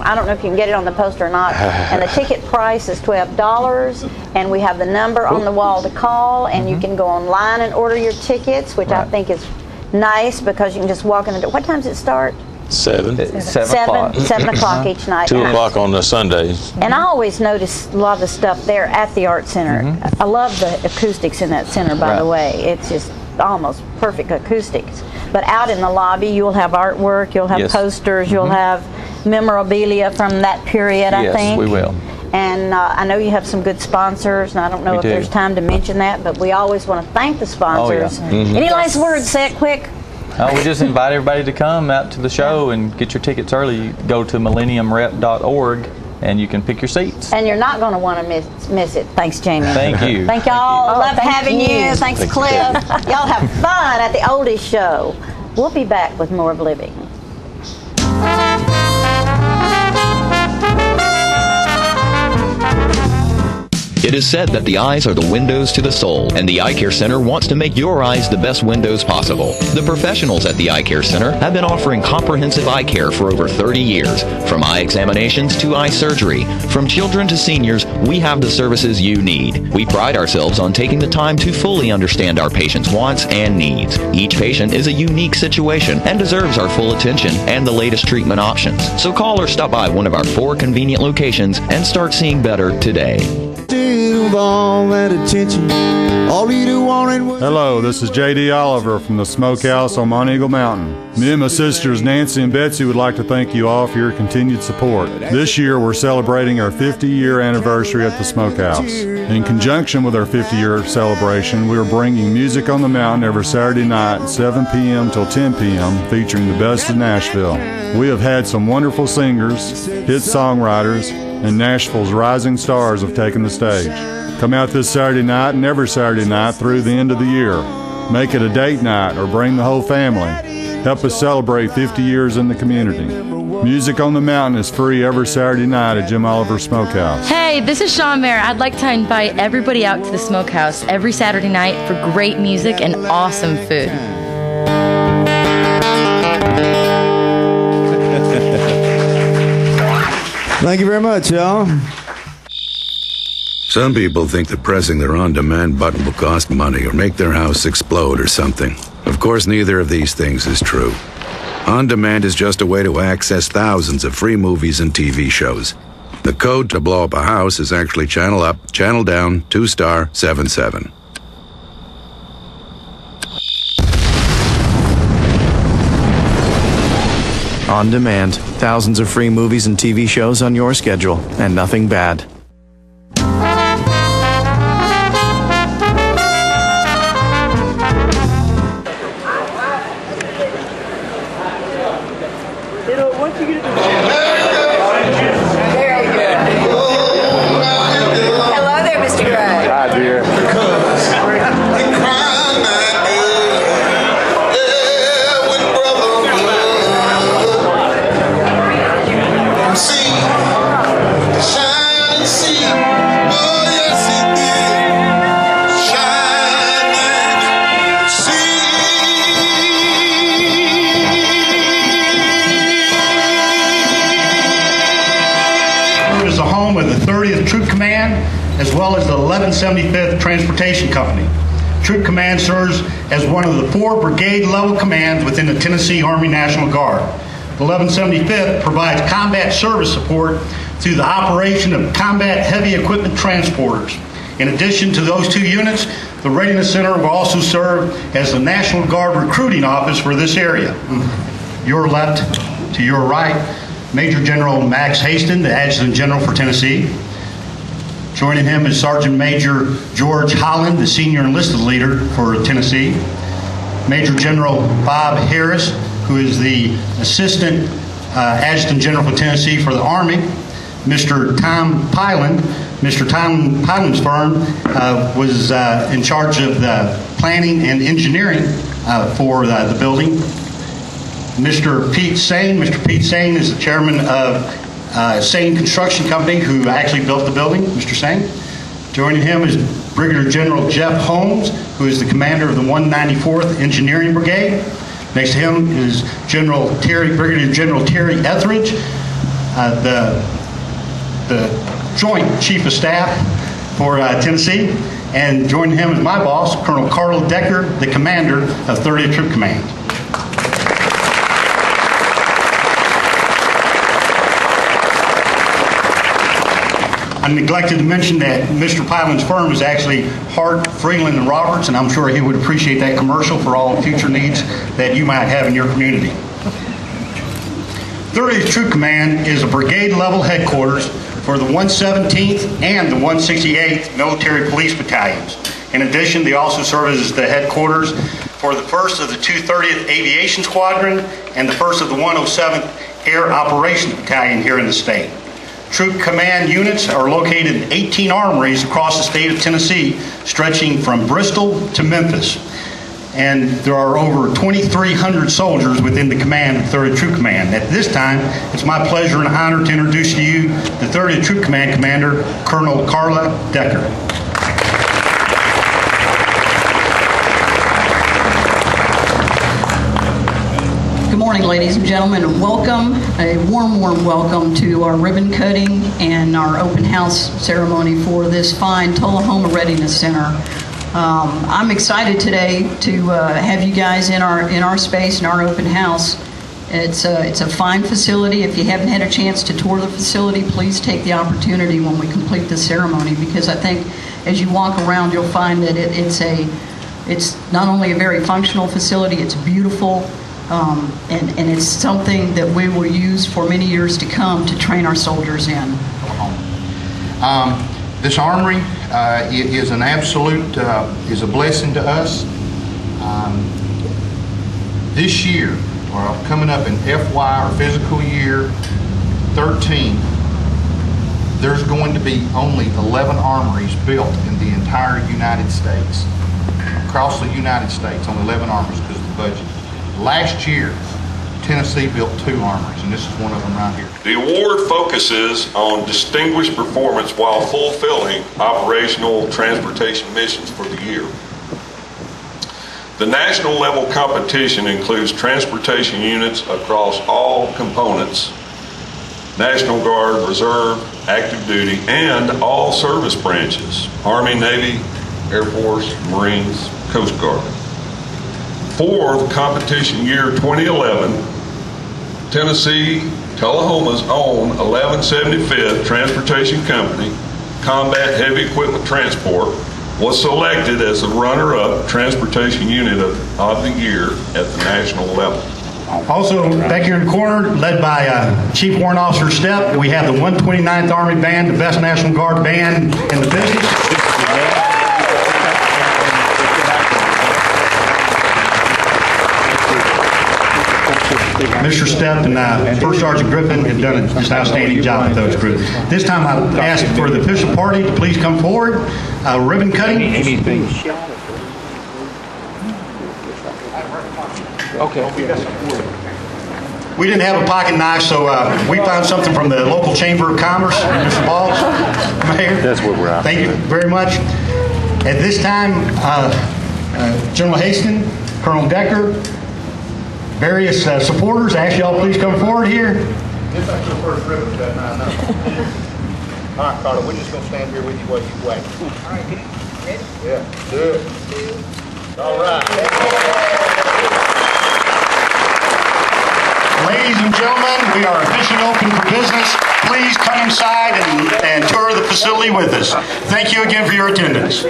I don't know if you can get it on the poster or not, and the ticket price is $12, and we have the number on the wall to call, and you can go online and order your tickets, which I think is nice because you can just walk in the door. What time does it start? 7. 7 o'clock. 7 o'clock each night. 2 o'clock on the Sundays. And I always notice a lot of the stuff there at the Art Center. I love the acoustics in that center, by the way. It's just almost perfect acoustics. But out in the lobby, you'll have artwork, you'll have posters, you'll have memorabilia from that period, I think. Yes, we will. And I know you have some good sponsors, and I don't know if there's time to mention that, but we always want to thank the sponsors. Any last words? Say it quick. We just invite everybody to come out to the show and get your tickets early. You go to millenniumrep.org and you can pick your seats. And you're not going to want to miss it. Thanks, Jamie. Thank you. Thank y'all. Love having you. Thanks, Thanks, Cliff. Y'all have fun at the Oldies Show. We'll be back with more of Living. It is said that the eyes are the windows to the soul, and the Eye Care Center wants to make your eyes the best windows possible. The professionals at the Eye Care Center have been offering comprehensive eye care for over 30 years. From eye examinations to eye surgery, from children to seniors, we have the services you need. We pride ourselves on taking the time to fully understand our patients' wants and needs. Each patient is a unique situation and deserves our full attention and the latest treatment options. So call or stop by one of our 4 convenient locations and start seeing better today. Hello, this is J.D. Oliver from the Smokehouse on Mount Eagle Mountain. Me and my sisters Nancy and Betsy would like to thank you all for your continued support. This year we're celebrating our 50-year anniversary at the Smokehouse. In conjunction with our 50-year celebration, we are bringing Music on the Mountain every Saturday night, 7 p.m. till 10 p.m., featuring the best of Nashville. We have had some wonderful singers, hit songwriters, and Nashville's rising stars have taken the stage. Come out this Saturday night and every Saturday night through the end of the year. Make it a date night or bring the whole family. Help us celebrate 50 years in the community. Music on the Mountain is free every Saturday night at Jim Oliver Smokehouse. Hey, this is Sean Mayer. I'd like to invite everybody out to the Smokehouse every Saturday night for great music and awesome food. Thank you very much, y'all. Some people think that pressing their on-demand button will cost money or make their house explode or something. Of course, neither of these things is true. On-demand is just a way to access thousands of free movies and TV shows. The code to blow up a house is actually channel up, channel down, 2*77. On demand, thousands of free movies and TV shows on your schedule, and nothing bad. Hello there, Mr. Gray. Hi, dear. Is the home of the 30th Troop Command as well as the 1175th Transportation Company. Troop Command serves as one of the 4 brigade-level commands within the Tennessee Army National Guard. The 1175th provides combat service support through the operation of combat heavy equipment transporters. In addition to those 2 units, the Readiness Center will also serve as the National Guard recruiting office for this area. Your left to your right, Major General Max Haston, the Adjutant General for Tennessee. Joining him is Sergeant Major George Holland, the Senior Enlisted Leader for Tennessee. Major General Bob Harris, who is the Assistant Adjutant General for Tennessee for the Army. Mr. Tom Pyland. Mr. Tom Pyland's firm was in charge of the planning and engineering for the building. Mr. Pete Sane. Mr. Pete Sane is the chairman of Sane Construction Company, who actually built the building. Mr. Sane. Joining him is Brigadier General Jeff Holmes, who is the commander of the 194th Engineering Brigade. Next to him is Brigadier General Terry Etheridge, the Joint Chief of Staff for Tennessee. And joining him is my boss, Colonel Carla Decker, the commander of 30th Troop Command. I neglected to mention that Mr. Pyland's firm is actually Hart, Freeland, and Roberts, and I'm sure he would appreciate that commercial for all future needs that you might have in your community. 30th Troop Command is a brigade-level headquarters for the 117th and the 168th Military Police Battalions. In addition, they also serve as the headquarters for the 1st of the 230th Aviation Squadron and the 1st of the 107th Air Operations Battalion here in the state. Troop command units are located in 18 armories across the state of Tennessee, stretching from Bristol to Memphis. And there are over 2,300 soldiers within the command of 30th Troop Command. At this time, it's my pleasure and honor to introduce to you the 30th Troop Command Commander, Colonel Carla Decker. Good morning, ladies and gentlemen, and welcome, a warm welcome to our ribbon cutting and our open house ceremony for this fine Tullahoma Readiness Center. I'm excited today to have you guys in our space, in our open house. It's a fine facility. If you haven't had a chance to tour the facility, please take the opportunity when we complete the ceremony, because I think as you walk around, you'll find that it's not only a very functional facility, it's beautiful. And it's something that we will use for many years to come to train our soldiers in. This armory is an absolute, is a blessing to us. This year, or coming up in FY, or fiscal year 13, there's going to be only 11 armories built in the entire United States. Across the United States, only 11 armories because of the budget. Last year, Tennessee built 2 armories, and this is one of them right here. The award focuses on distinguished performance while fulfilling operational transportation missions for the year. The national level competition includes transportation units across all components, National Guard, Reserve, Active Duty, and all service branches, Army, Navy, Air Force, Marines, Coast Guard. For the competition year 2011, Tennessee, Tullahoma's own 1175th Transportation Company, Combat Heavy Equipment Transport, was selected as the runner-up transportation unit of the year at the national level. Also, back here in the corner, led by Chief Warrant Officer Stepp, we have the 129th Army Band, the best National Guard band in the business. Mr. Stepp and First Sergeant Griffin have done an outstanding job with those groups. This time I ask for the official party to please come forward. Ribbon cutting. We didn't have a pocket knife, so we found something from the local Chamber of Commerce. Mr. Balls, Mayor. That's where we're at. Thank you very much. At this time, General Hastings, Colonel Decker, various supporters, I ask y'all please come forward here. This ain't your first ribbon cut, I know. All right, Carter, we're just going to stand here with you while you wait. All right, ready? Yeah, good. All right. Ladies and gentlemen, we are officially open for business. Please come inside and tour the facility with us. Thank you again for your attendance.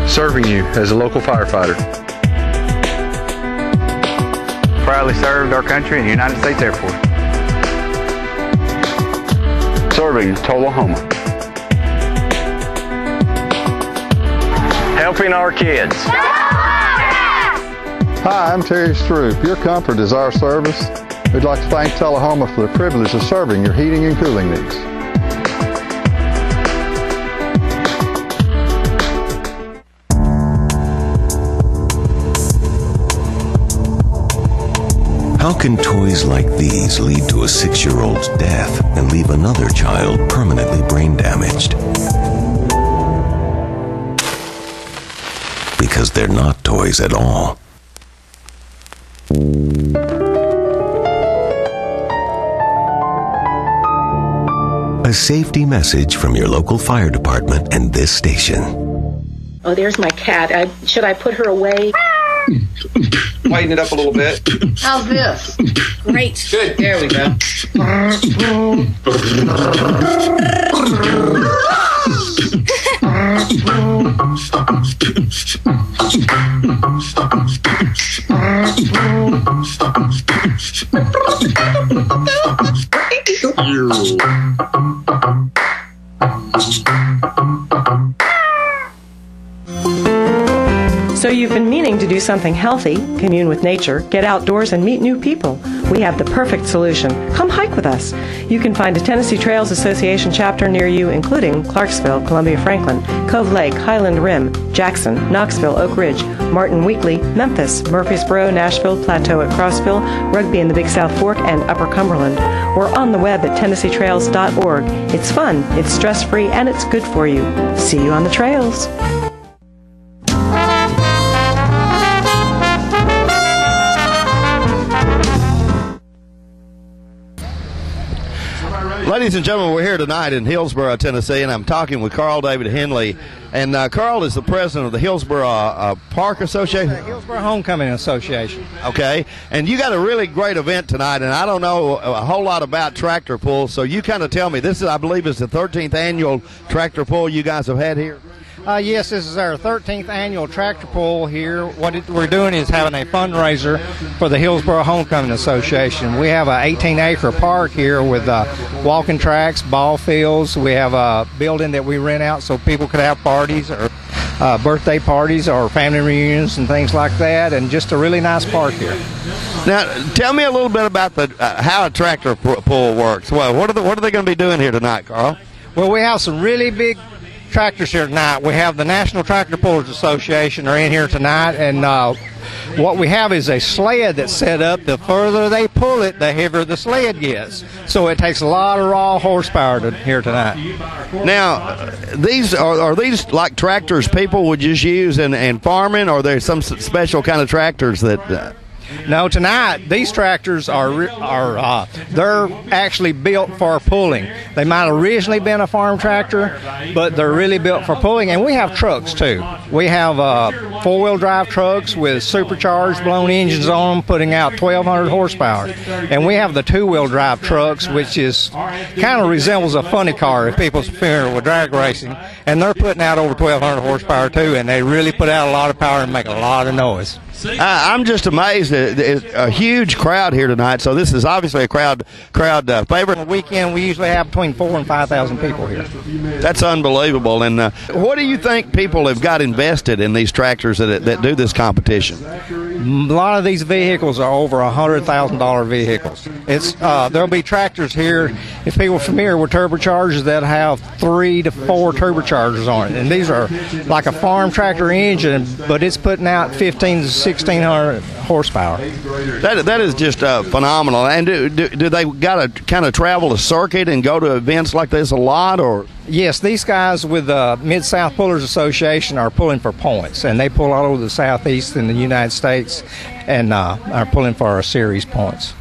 Serving you as a local firefighter. Proudly served our country in the United States Air Force. serving Tullahoma. Helping our kids. Hi, I'm Terry Stroop. Your comfort is our service. We'd like to thank Tullahoma for the privilege of serving your heating and cooling needs. How can toys like these lead to a 6-year-old's death and leave another child permanently brain damaged? Because they're not toys at all. A safety message from your local fire department and this station. Oh, there's my cat. Should I put her away? Lighten it up a little bit. How's this? Great. Good. There we go. So you've been meaning to do something healthy, commune with nature, get outdoors, and meet new people. We have the perfect solution. Come hike with us. You can find a Tennessee Trails Association chapter near you, including Clarksville, Columbia Franklin, Cove Lake, Highland Rim, Jackson, Knoxville, Oak Ridge, Martin Weakley, Memphis, Murfreesboro, Nashville, Plateau at Crossville, Rugby in the Big South Fork, and Upper Cumberland. We're on the web at TennesseeTrails.org. It's fun, it's stress-free, and it's good for you. See you on the trails. Ladies and gentlemen, we're here tonight in Hillsborough, Tennessee, and I'm talking with Carl David Henley. And Carl is the president of the Hillsborough Park Association. Hillsborough Homecoming Association. Okay. And you got a really great event tonight, and I don't know a whole lot about tractor pull, so you kind of tell me. This is, I believe, is the 13th annual tractor pull you guys have had here. Yes, this is our 13th annual tractor pull here. What we're doing is having a fundraiser for the Hillsborough Homecoming Association. We have an 18-acre park here with walking tracks, ball fields. We have a building that we rent out so people could have parties or birthday parties or family reunions and things like that, and just a really nice park here. Now, tell me a little bit about the how a tractor pull works. Well, what are they going to be doing here tonight, Carl? Well, we have some really big tractors here tonight. We have the National Tractor Pullers Association are in here tonight, and what we have is a sled that's set up. The further they pull it, the heavier the sled gets. So it takes a lot of raw horsepower here tonight. Now, these are these like tractors people would just use in farming, or are there some special kind of tractors that? No, tonight these tractors are they're actually built for pulling. They might have originally been a farm tractor, but they're really built for pulling. And we have trucks too. We have four-wheel drive trucks with supercharged blown engines on them, putting out 1,200 horsepower. And we have the two-wheel drive trucks, which is kind of resembles a funny car if people's familiar with drag racing. And they're putting out over 1,200 horsepower too, and they really put out a lot of power and make a lot of noise. I'm just amazed. There's a huge crowd here tonight, so this is obviously a crowd favorite. On the weekend, we usually have between 4,000 and 5,000 people here. That's unbelievable. And what do you think people have got invested in these tractors that do this competition? A lot of these vehicles are over $100,000 vehicles. There'll be tractors here, if people are familiar with turbochargers, that have 3 to 4 turbochargers on it. And these are like a farm tractor engine, but it's putting out 1,500 to 1,600 horsepower. That is just phenomenal. And do they got to kind of travel a circuit and go to events like this a lot, or? Yes, these guys with the Mid-South Pullers Association are pulling for points, and they pull all over the Southeast in the United States and are pulling for our series points.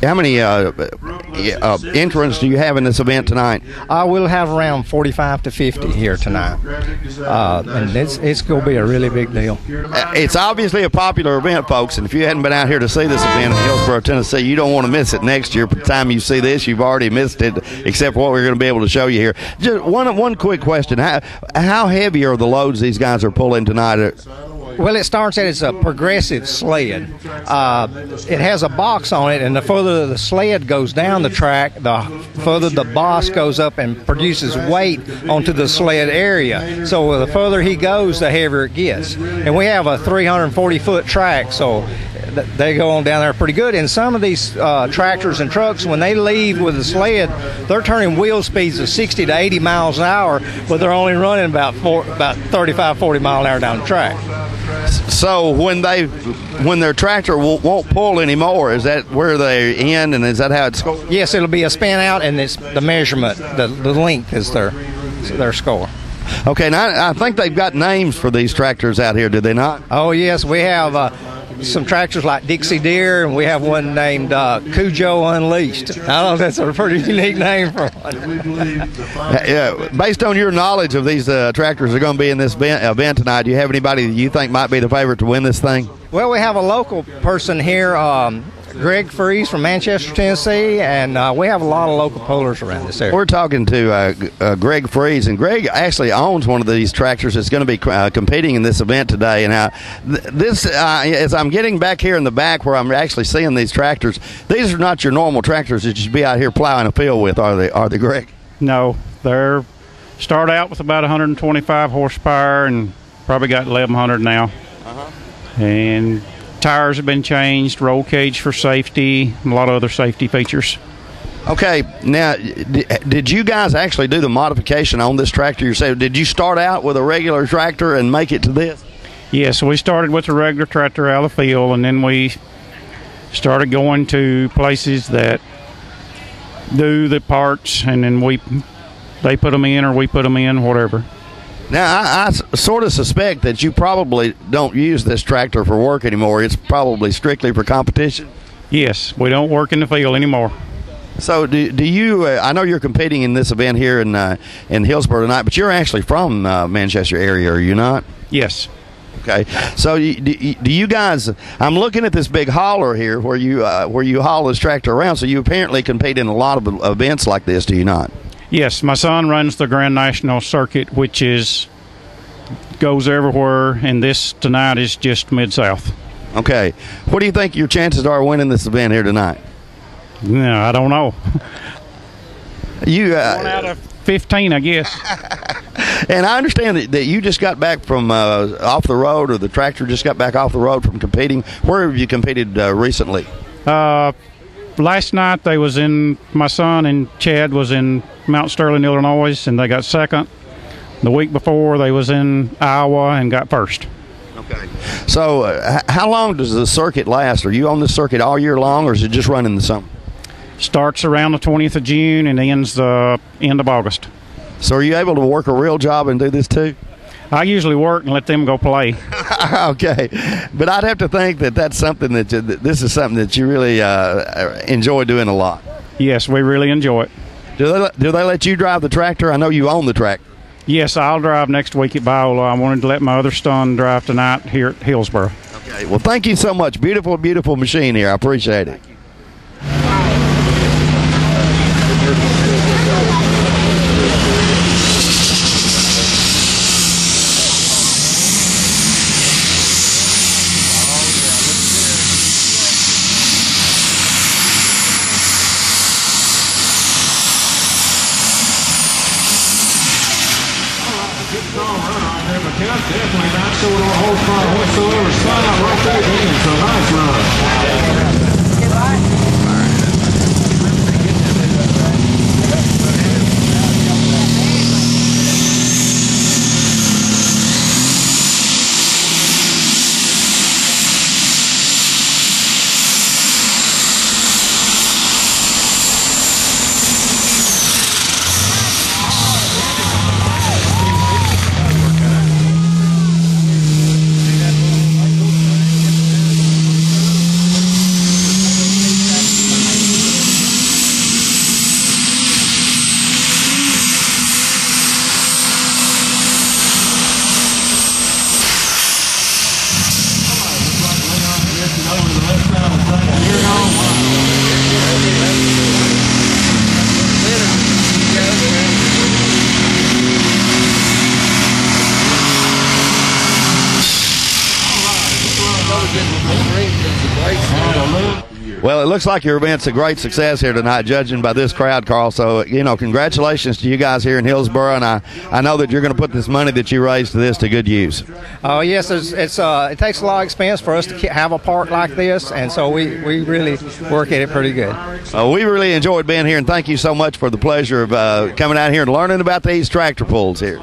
How many entrants do you have in this event tonight? We'll have around 45 to 50 here tonight, and it's going to be a really big deal. It's obviously a popular event, folks, and if you hadn't been out here to see this event in Hillsborough, Tennessee, you don't want to miss it next year. By the time you see this, you've already missed it, except for what we're going to be able to show you here. Just one quick question. How heavy are the loads these guys are pulling tonight? Well, it starts out as a progressive sled. It has a box on it, and the further the sled goes down the track, the further the boss goes up and produces weight onto the sled area. So the further he goes, the heavier it gets. And we have a 340-foot track, so they go on down there pretty good. And some of these tractors and trucks, when they leave with the sled, they're turning wheel speeds of 60 to 80 miles an hour, but they're only running about 35, 40 mile an hour down the track. So when their tractor won't pull anymore, is that where they end, and is that how it's scored? Yes, it'll be a spin out, and it's the measurement, the length is their score. Okay, now I think they've got names for these tractors out here, do they not? Oh, yes, we have some tractors like Dixie Deer, and we have one named Cujo Unleashed. I don't know if that's a pretty unique name for one. Yeah, based on your knowledge of these tractors that are going to be in this event tonight, do you have anybody that you think might be the favorite to win this thing? Well, we have a local person here, Greg Freeze from Manchester, Tennessee, and we have a lot of local pullers around this area. We're talking to Greg Freeze, and Greg actually owns one of these tractors that's going to be competing in this event today. And as I'm getting back here in the back where I'm actually seeing these tractors, these are not your normal tractors that you should be out here plowing a field with, are they, Greg? No, they're start out with about 125 horsepower and probably got 1,100 now. And tires have been changed, roll cage for safety, and a lot of other safety features. Okay, now, did you guys actually do the modification on this tractor yourself? Did you start out with a regular tractor and make it to this? Yes, we started with a regular tractor out of the field, and then we started going to places that do the parts, and then they put them in or we put them in, whatever. Now, I sort of suspect that you probably don't use this tractor for work anymore. It's probably strictly for competition? Yes, we don't work in the field anymore. So do you, I know you're competing in this event here in Hillsboro tonight, but you're actually from Manchester area, are you not? Yes. Okay. So do you guys, I'm looking at this big hauler here where you haul this tractor around, so you apparently compete in a lot of events like this, do you not? Yes, my son runs the Grand National Circuit, which goes everywhere, and this tonight is just Mid-South. Okay. What do you think your chances are winning this event here tonight? No, I don't know. You 1 out of 15, I guess. And I understand that you just got back from off the road, or the tractor just got back off the road from competing. Where have you competed recently? Last night my son and Chad was in Mount Sterling, Illinois, and they got second. The week before, they was in Iowa and got first. Okay. So how long does the circuit last? Are you on the circuit all year long, or is it just running the summer? Starts around the 20th of June and ends the end of August. So are you able to work a real job and do this too? I usually work and let them go play. Okay. But I'd have to think that that's something this is something that you really enjoy doing a lot. Yes, we really enjoy it. Do they let you drive the tractor? I know you own the tractor. Yes, I'll drive next week at Biola. I wanted to let my other son drive tonight here at Hillsboro. Okay. Well, thank you so much. Beautiful, beautiful machine here. I appreciate it. Definitely not showing on horsepower whatsoever. Spot out right there again. So nice run. Well, it looks like your event's a great success here tonight, judging by this crowd, Carl. So, congratulations to you guys here in Hillsboro, and I know that you're going to put this money that you raised to this to good use. Oh, yes, it takes a lot of expense for us to have a park like this, and so we really work at it pretty good. We really enjoyed being here, and thank you so much for the pleasure of coming out here and learning about these tractor pulls here.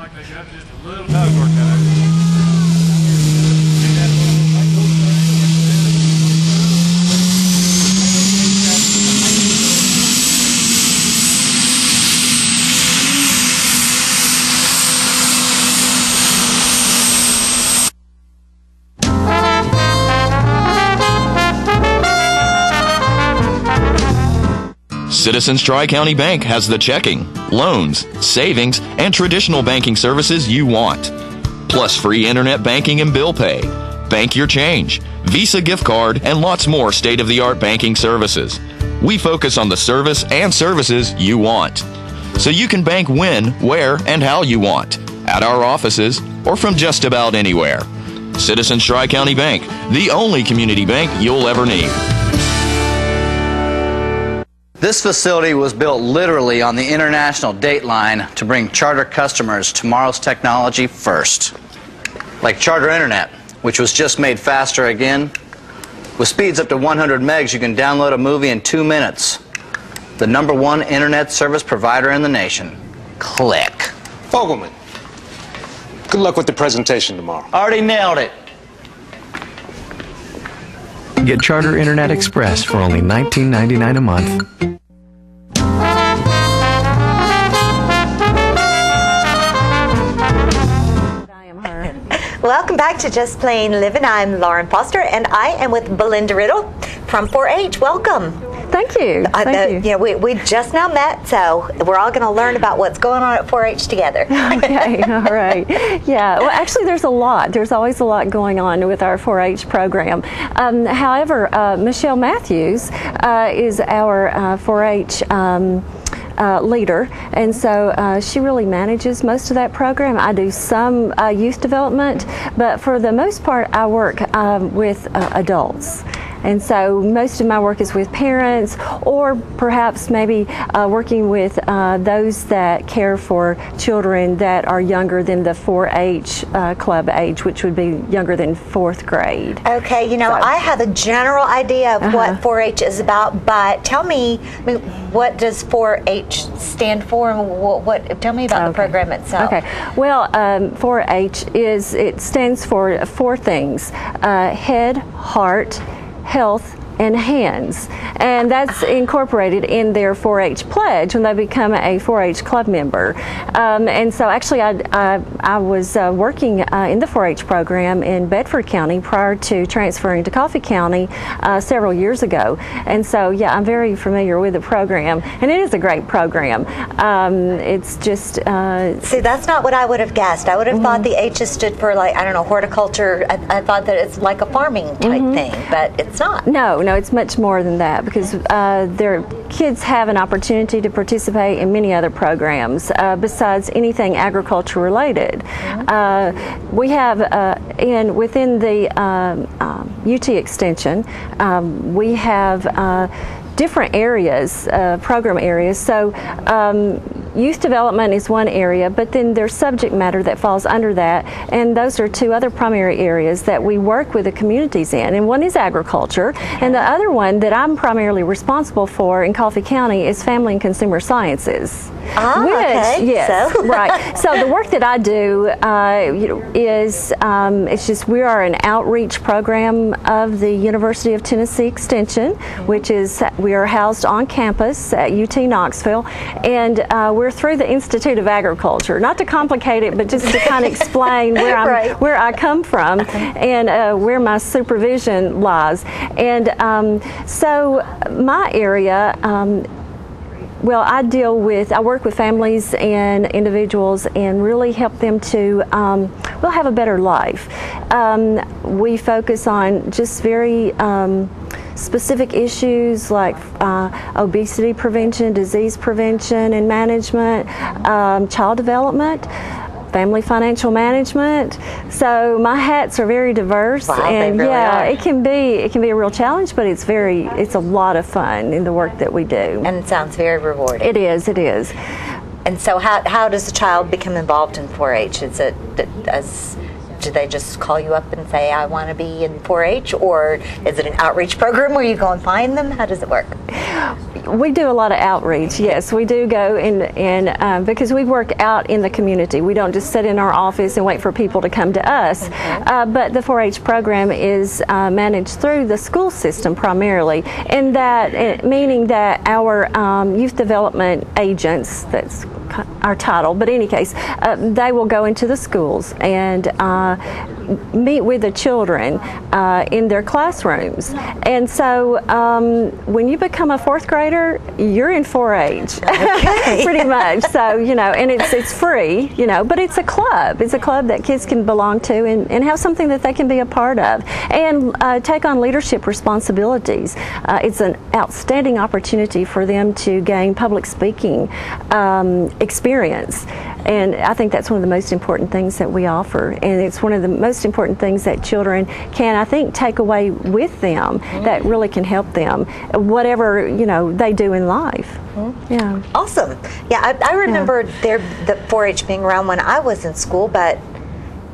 Citizens Tri-County Bank has the checking, loans, savings, and traditional banking services you want. Plus free internet banking and bill pay, bank your change, Visa gift card, and lots more state-of-the-art banking services. We focus on the service and services you want. So you can bank when, where, and how you want. At our offices or from just about anywhere. Citizens Tri-County Bank, the only community bank you'll ever need. This facility was built literally on the international date line to bring Charter customers tomorrow's technology first. Like Charter Internet, which was just made faster again. With speeds up to 100 megs, you can download a movie in 2 minutes. The #1 internet service provider in the nation. Click. Fogelman, good luck with the presentation tomorrow. Already nailed it. Get Charter Internet Express for only $19.99 a month. Welcome back to Just Plain Living. I'm Lauren Foster, and I am with Belinda Riddle from 4-H. Welcome. Thank you. Thank you. We just now met, so we're all going to learn about what's going on at 4-H together. Okay, all right. Yeah, well, actually, there's a lot. There's always a lot going on with our 4-H program. However, Michelle Matthews is our 4-H leader, and so she really manages most of that program. I do some youth development, but for the most part I work with adults. And so most of my work is with parents, or perhaps maybe working with those that care for children that are younger than the 4-H club age, which would be younger than 4th grade. Okay, I have a general idea of what 4-H is about, but tell me, what does 4-H stand for, and tell me about the program itself. Okay, well, 4-H stands for 4 things: head, heart, health, and hands, and that's incorporated in their 4-H pledge when they become a 4-H club member. And so actually I was working in the 4-H program in Bedford County prior to transferring to Coffee County several years ago, and so yeah, I'm very familiar with the program, and it is a great program. It's just see, that's not what I would have guessed. I would have thought the H stood for, like, I don't know, horticulture. I thought that it's like a farming type thing, but it's not. No, it's much more than that, because their kids have an opportunity to participate in many other programs besides anything agriculture related. We have within the UT Extension, we have different areas, program areas. So youth development is one area, but then there's subject matter that falls under that, and those are 2 other primary areas that we work with the communities in, and one is agriculture, and the other one that I'm primarily responsible for in Coffee County is family and consumer sciences. Okay. Yes, so. Right. So the work that I do is it's just, we are an outreach program of the University of Tennessee Extension, which is, we are housed on campus at UT Knoxville, and we're through the Institute of Agriculture. Not to complicate it, but just to kind of explain where I come from and where my supervision lies. And so my area, well, I work with families and individuals and really help them to have a better life. We focus on just very specific issues like obesity prevention, disease prevention and management, child development, family financial management. So my hats are very diverse, Wow, and they really are. it can be a real challenge, but it's a lot of fun in the work that we do. And it sounds very rewarding. It is. It is. And so how does a child become involved in 4-H? Is it do they just call you up and say, I want to be in 4-H, or is it an outreach program where you go and find them? How does it work? We do a lot of outreach. Yes, we do go and because we work out in the community. We don't just sit in our office and wait for people to come to us. But the 4-H program is managed through the school system primarily, and that meaning that our youth development agents, that's our title, but in any case, they will go into the schools and meet with the children in their classrooms. And so when you become a 4th grader, you're in 4-H, pretty much. So, and it's free, but it's a club. It's a club that kids can belong to and have something that they can be a part of and take on leadership responsibilities. It's an outstanding opportunity for them to gain public speaking experience. And I think that's one of the most important things that we offer. And it's one of the most important things that children can, I think, take away with them that really can help them, whatever, they do in life. Yeah. Awesome. Yeah, I remember the 4-H being around when I was in school, but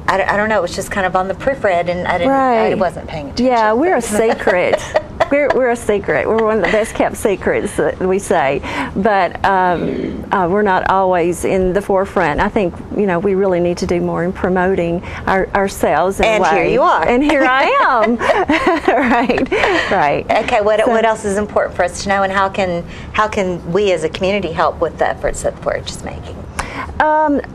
I don't know, it was just kind of on the proofread, and I wasn't paying attention. Yeah, we're a secret. We're a secret. We're one of the best kept secrets that we say, but we're not always in the forefront. I think we really need to do more in promoting ourselves. And here you are. And here I am. Right. Okay. What else is important for us to know, and how can we as a community help with the efforts that 4-H is making?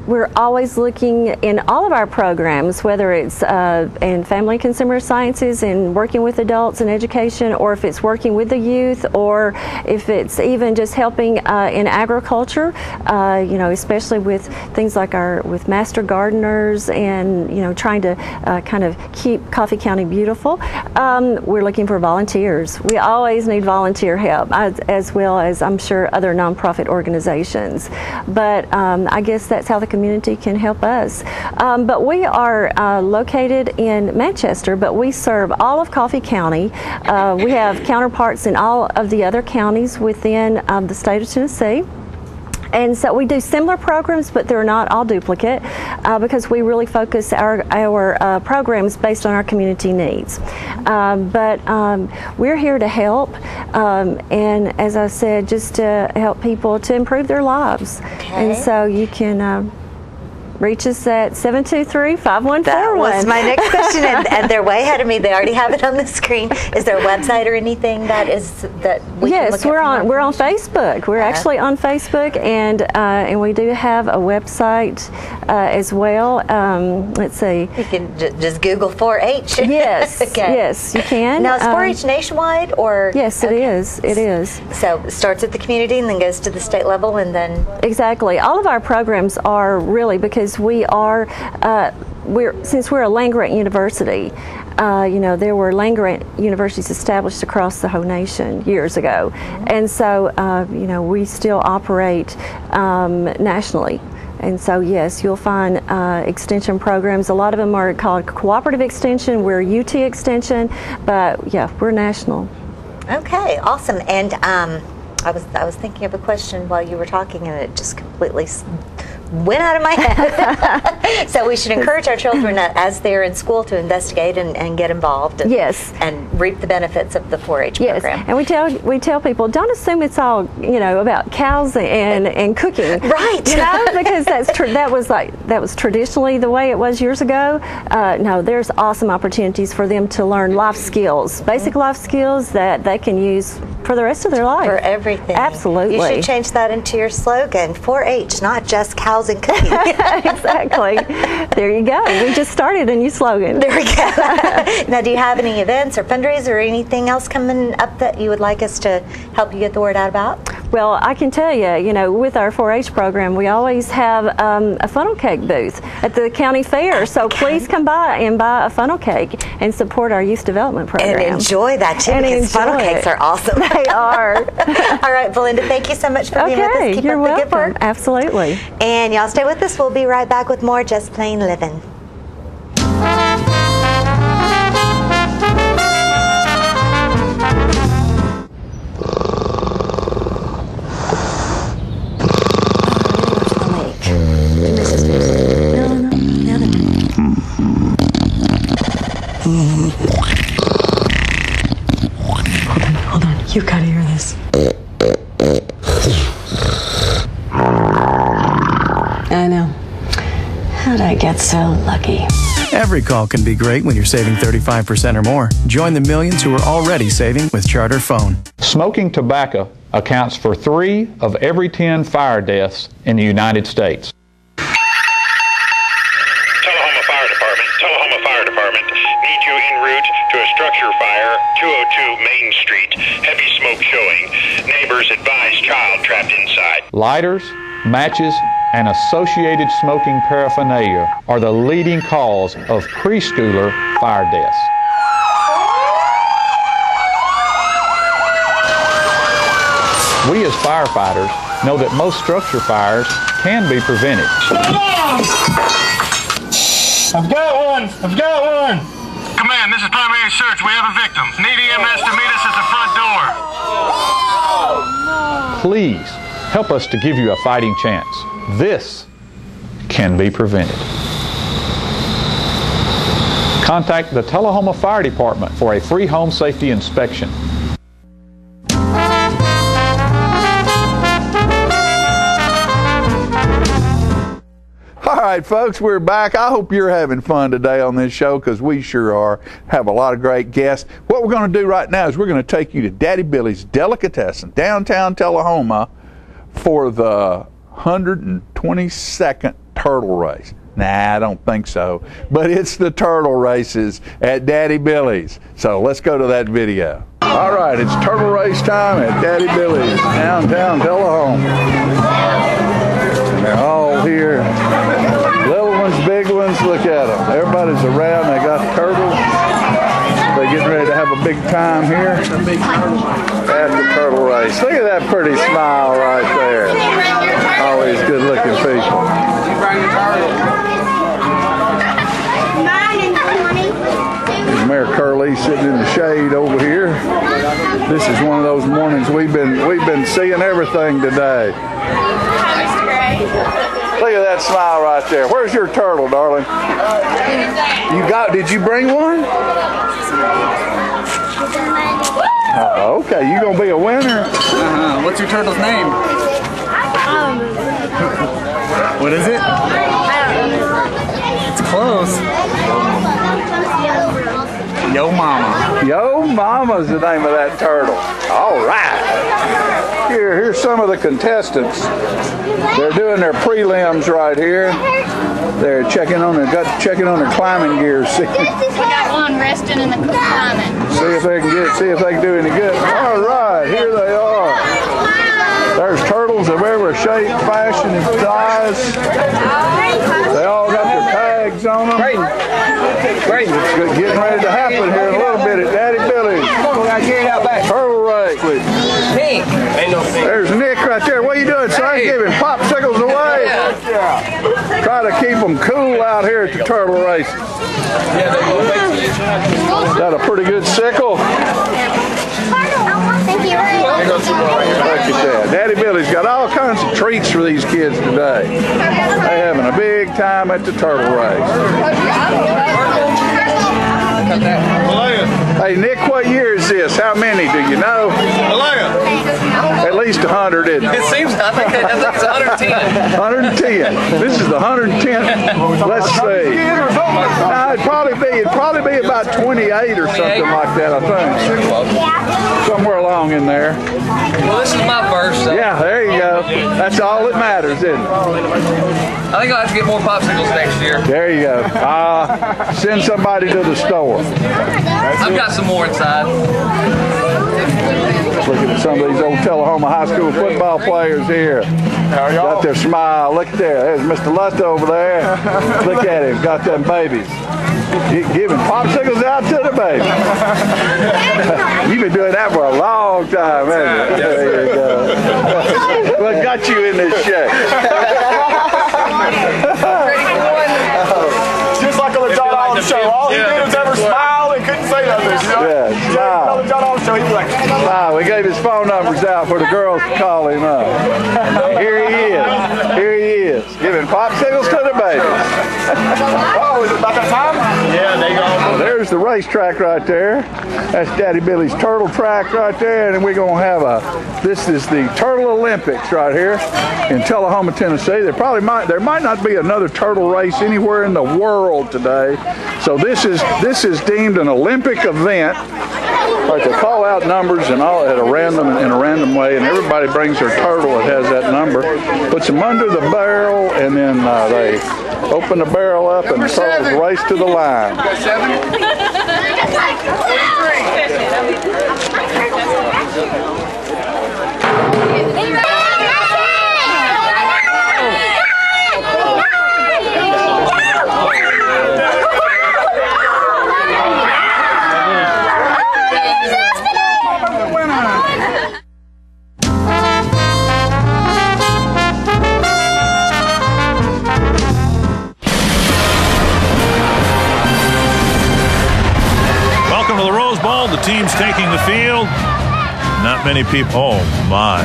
We're always looking in all of our programs, whether it's in family and consumer sciences and working with adults in education, or if it's working with the youth, or if it's even just helping in agriculture, especially with things like with master gardeners and, trying to kind of keep Coffee County beautiful. We're looking for volunteers. We always need volunteer help, as well as I'm sure other nonprofit organizations. But I guess that's how the community can help us. But we are located in Manchester, but we serve all of Coffee County. We have counterparts in all of the other counties within the state of Tennessee. And so we do similar programs, but they're not all duplicate because we really focus our programs based on our community needs. But we're here to help, and as I said, just to help people to improve their lives. Okay. And so you can reach us at 723-5141. That was my next question, and they're way ahead of me. They already have it on the screen. Is there a website or anything that we can look at? Yes, we're on Facebook. We're actually on Facebook, and we do have a website as well. Let's see. You can just Google 4-H. Yes, okay. Yes, you can. Now, is 4-H nationwide, or? Yes, it is. It is. So it starts at the community and then goes to the state level, and then? Exactly. All of our programs are really, because we are, since we're a land-grant university, there were land-grant universities established across the whole nation years ago. And so, we still operate nationally. And so, yes, you'll find extension programs. A lot of them are called cooperative extension. We're UT extension, but yeah, we're national. Okay, awesome. And I was thinking of a question while you were talking, and it just completely went out of my head. So we should encourage our children as they're in school to investigate and get involved. And, yes. And reap the benefits of the 4-H program. And we tell people, don't assume it's all about cows and cooking. Right. Because that was traditionally the way it was years ago. No, there's awesome opportunities for them to learn life skills, basic life skills that they can use for the rest of their life. For everything. Absolutely. You should change that into your slogan, 4-H, not just cows and cooking. Exactly. There you go. We just started a new slogan. There we go. Now, do you have any events or fundraisers or anything else coming up that you would like us to help you get the word out about? Well, I can tell you, with our 4-H program, we always have a funnel cake booth at the county fair. So please come by and buy a funnel cake and support our youth development program. And enjoy that too, because funnel cakes are awesome. They are. All right, Belinda, thank you so much for being with us. Keep you're up the welcome. good work. Absolutely. And y'all stay with us. We'll be right back with more Just Plain Living. Hold on. You've got to hear this. I know. How'd I get so lucky? Every call can be great when you're saving 35% or more. Join the millions who are already saving with Charter Phone. Smoking tobacco accounts for 3 of every 10 fire deaths in the United States. Tullahoma Fire Department. Need you en route to a structure fire, 202 Main Street. Heavy smoke showing. Neighbors advise child trapped inside. Lighters, matches, and associated smoking paraphernalia are the leading cause of preschooler fire deaths. We as firefighters know that most structure fires can be prevented. I've got one! Command, this is primary search. We have a victim. Need EMS to meet us at the front door. Please help us to give you a fighting chance. This can be prevented. Contact the Tullahoma Fire Department for a free home safety inspection. All right, folks, we're back. I hope you're having fun today on this show, because we sure are. Have a lot of great guests. What we're going to do right now is we're going to take you to Daddy Billy's Delicatessen, downtown Tullahoma, for the 122nd turtle race. Nah, I don't think so. But it's the turtle races at Daddy Billy's. So let's go to that video. All right, it's turtle race time at Daddy Billy's, downtown Tullahoma. And they're all here. Little ones, big ones, look at them. Everybody's around. They got turtles. They're getting ready to have a big time here at the turtle race. Look at that pretty smile right there. Always good looking people. There's Mayor Curley sitting in the shade over here. This is one of those mornings we've been seeing everything today. Look at that smile right there. Where's your turtle, darling? Did you bring one? Okay, you gonna be a winner. What's your turtle's name? What is it? It's close. Yo Mama. Yo Mama's the name of that turtle. All right. Here's some of the contestants. They're doing their prelims right here. They're checking on their climbing gear. We got one resting in the climbing. See if they can do any good. All right, here they are. There's turtles of every shape, fashion, and size. They all got their tags on them. Great. It's getting ready to happen here in a little bit at Daddy Billy's. Turtle race. Pink. Ain't no pink. There's Nick right there. What are you doing, son? Giving popsicles away. Try to keep them cool out here at the turtle races. Got a pretty good sickle. Look at that. Daddy Billy's got all kinds of treats for these kids today. They're having a big time at the turtle race. Hey, Nick, what year is this? How many do you know? At least 100, isn't it? It seems, I think it's 110. 110. This is the 110th. Let's see. It'd probably be about 28 or something like that, I think. Somewhere along in there. Well, this is my first. So. Yeah, there you go. That's all that matters, isn't it? I think I'll have to get more popsicles next year. There you go. Send somebody to the store. I've got some more inside. Looking at some of these old Tullahoma High School football players here. How are y'all? Got their smile. Look at there. There's Mr. Lust over there. Look at him. Got them babies. Giving popsicles out to the baby. You've been doing that for a long time, haven't you? There you go. What got you in this shape? Just like on the John Olive show, all he did was ever smile and couldn't say nothing. You know? Yeah, smile. On the John Olive show, he'd be like, Wow, we gave his phone numbers out for the girls to call him up. Here he is. Here he is. Giving popsicles to the babies. oh, is it about that time? Yeah, they go. There's the racetrack right there. That's Daddy Billy's Turtle Track right there, and we're gonna have this is the Turtle Olympics right here in Tullahoma, Tennessee. There might not be another turtle race anywhere in the world today. So this is deemed an Olympic event. Like they call out numbers and all in a random way, and everybody brings their turtle that has that number, puts them under the barrel, and then they open the barrel up and the turtles race to the line. Welcome to the Rose Bowl. The team's taking the field. Not many people. Oh, my.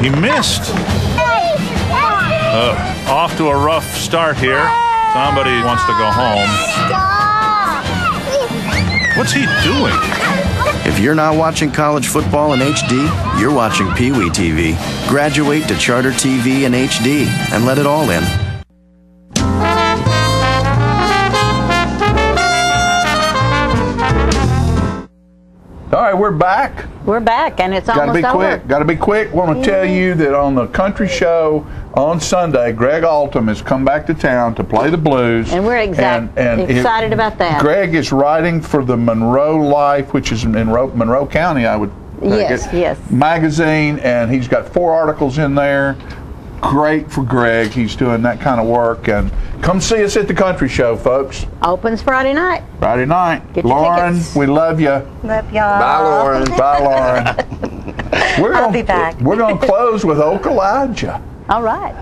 He missed. Off to a rough start here. Somebody wants to go home. What's he doing? If you're not watching college football in HD, you're watching Pee Wee TV. Graduate to Charter TV in HD and let it all in. All right, we're back. We're back, and it's Gotta almost be quick. over. Got to be quick. Want to tell you that on the country show on Sunday, Greg Altum has come back to town to play the blues. And we're excited about that. Greg is writing for the Monroe Life, which is in Monroe County, I would Yes, yes. magazine, and he's got 4 articles in there. Great for Greg. He's doing that kind of work. And come see us at the country show, folks. Opens Friday night. Friday night. Get your Lauren, tickets. we love you. Love y'all. Bye, Lauren. Bye, Lauren. I'll be back. We're going to close with Oak Elijah. All right.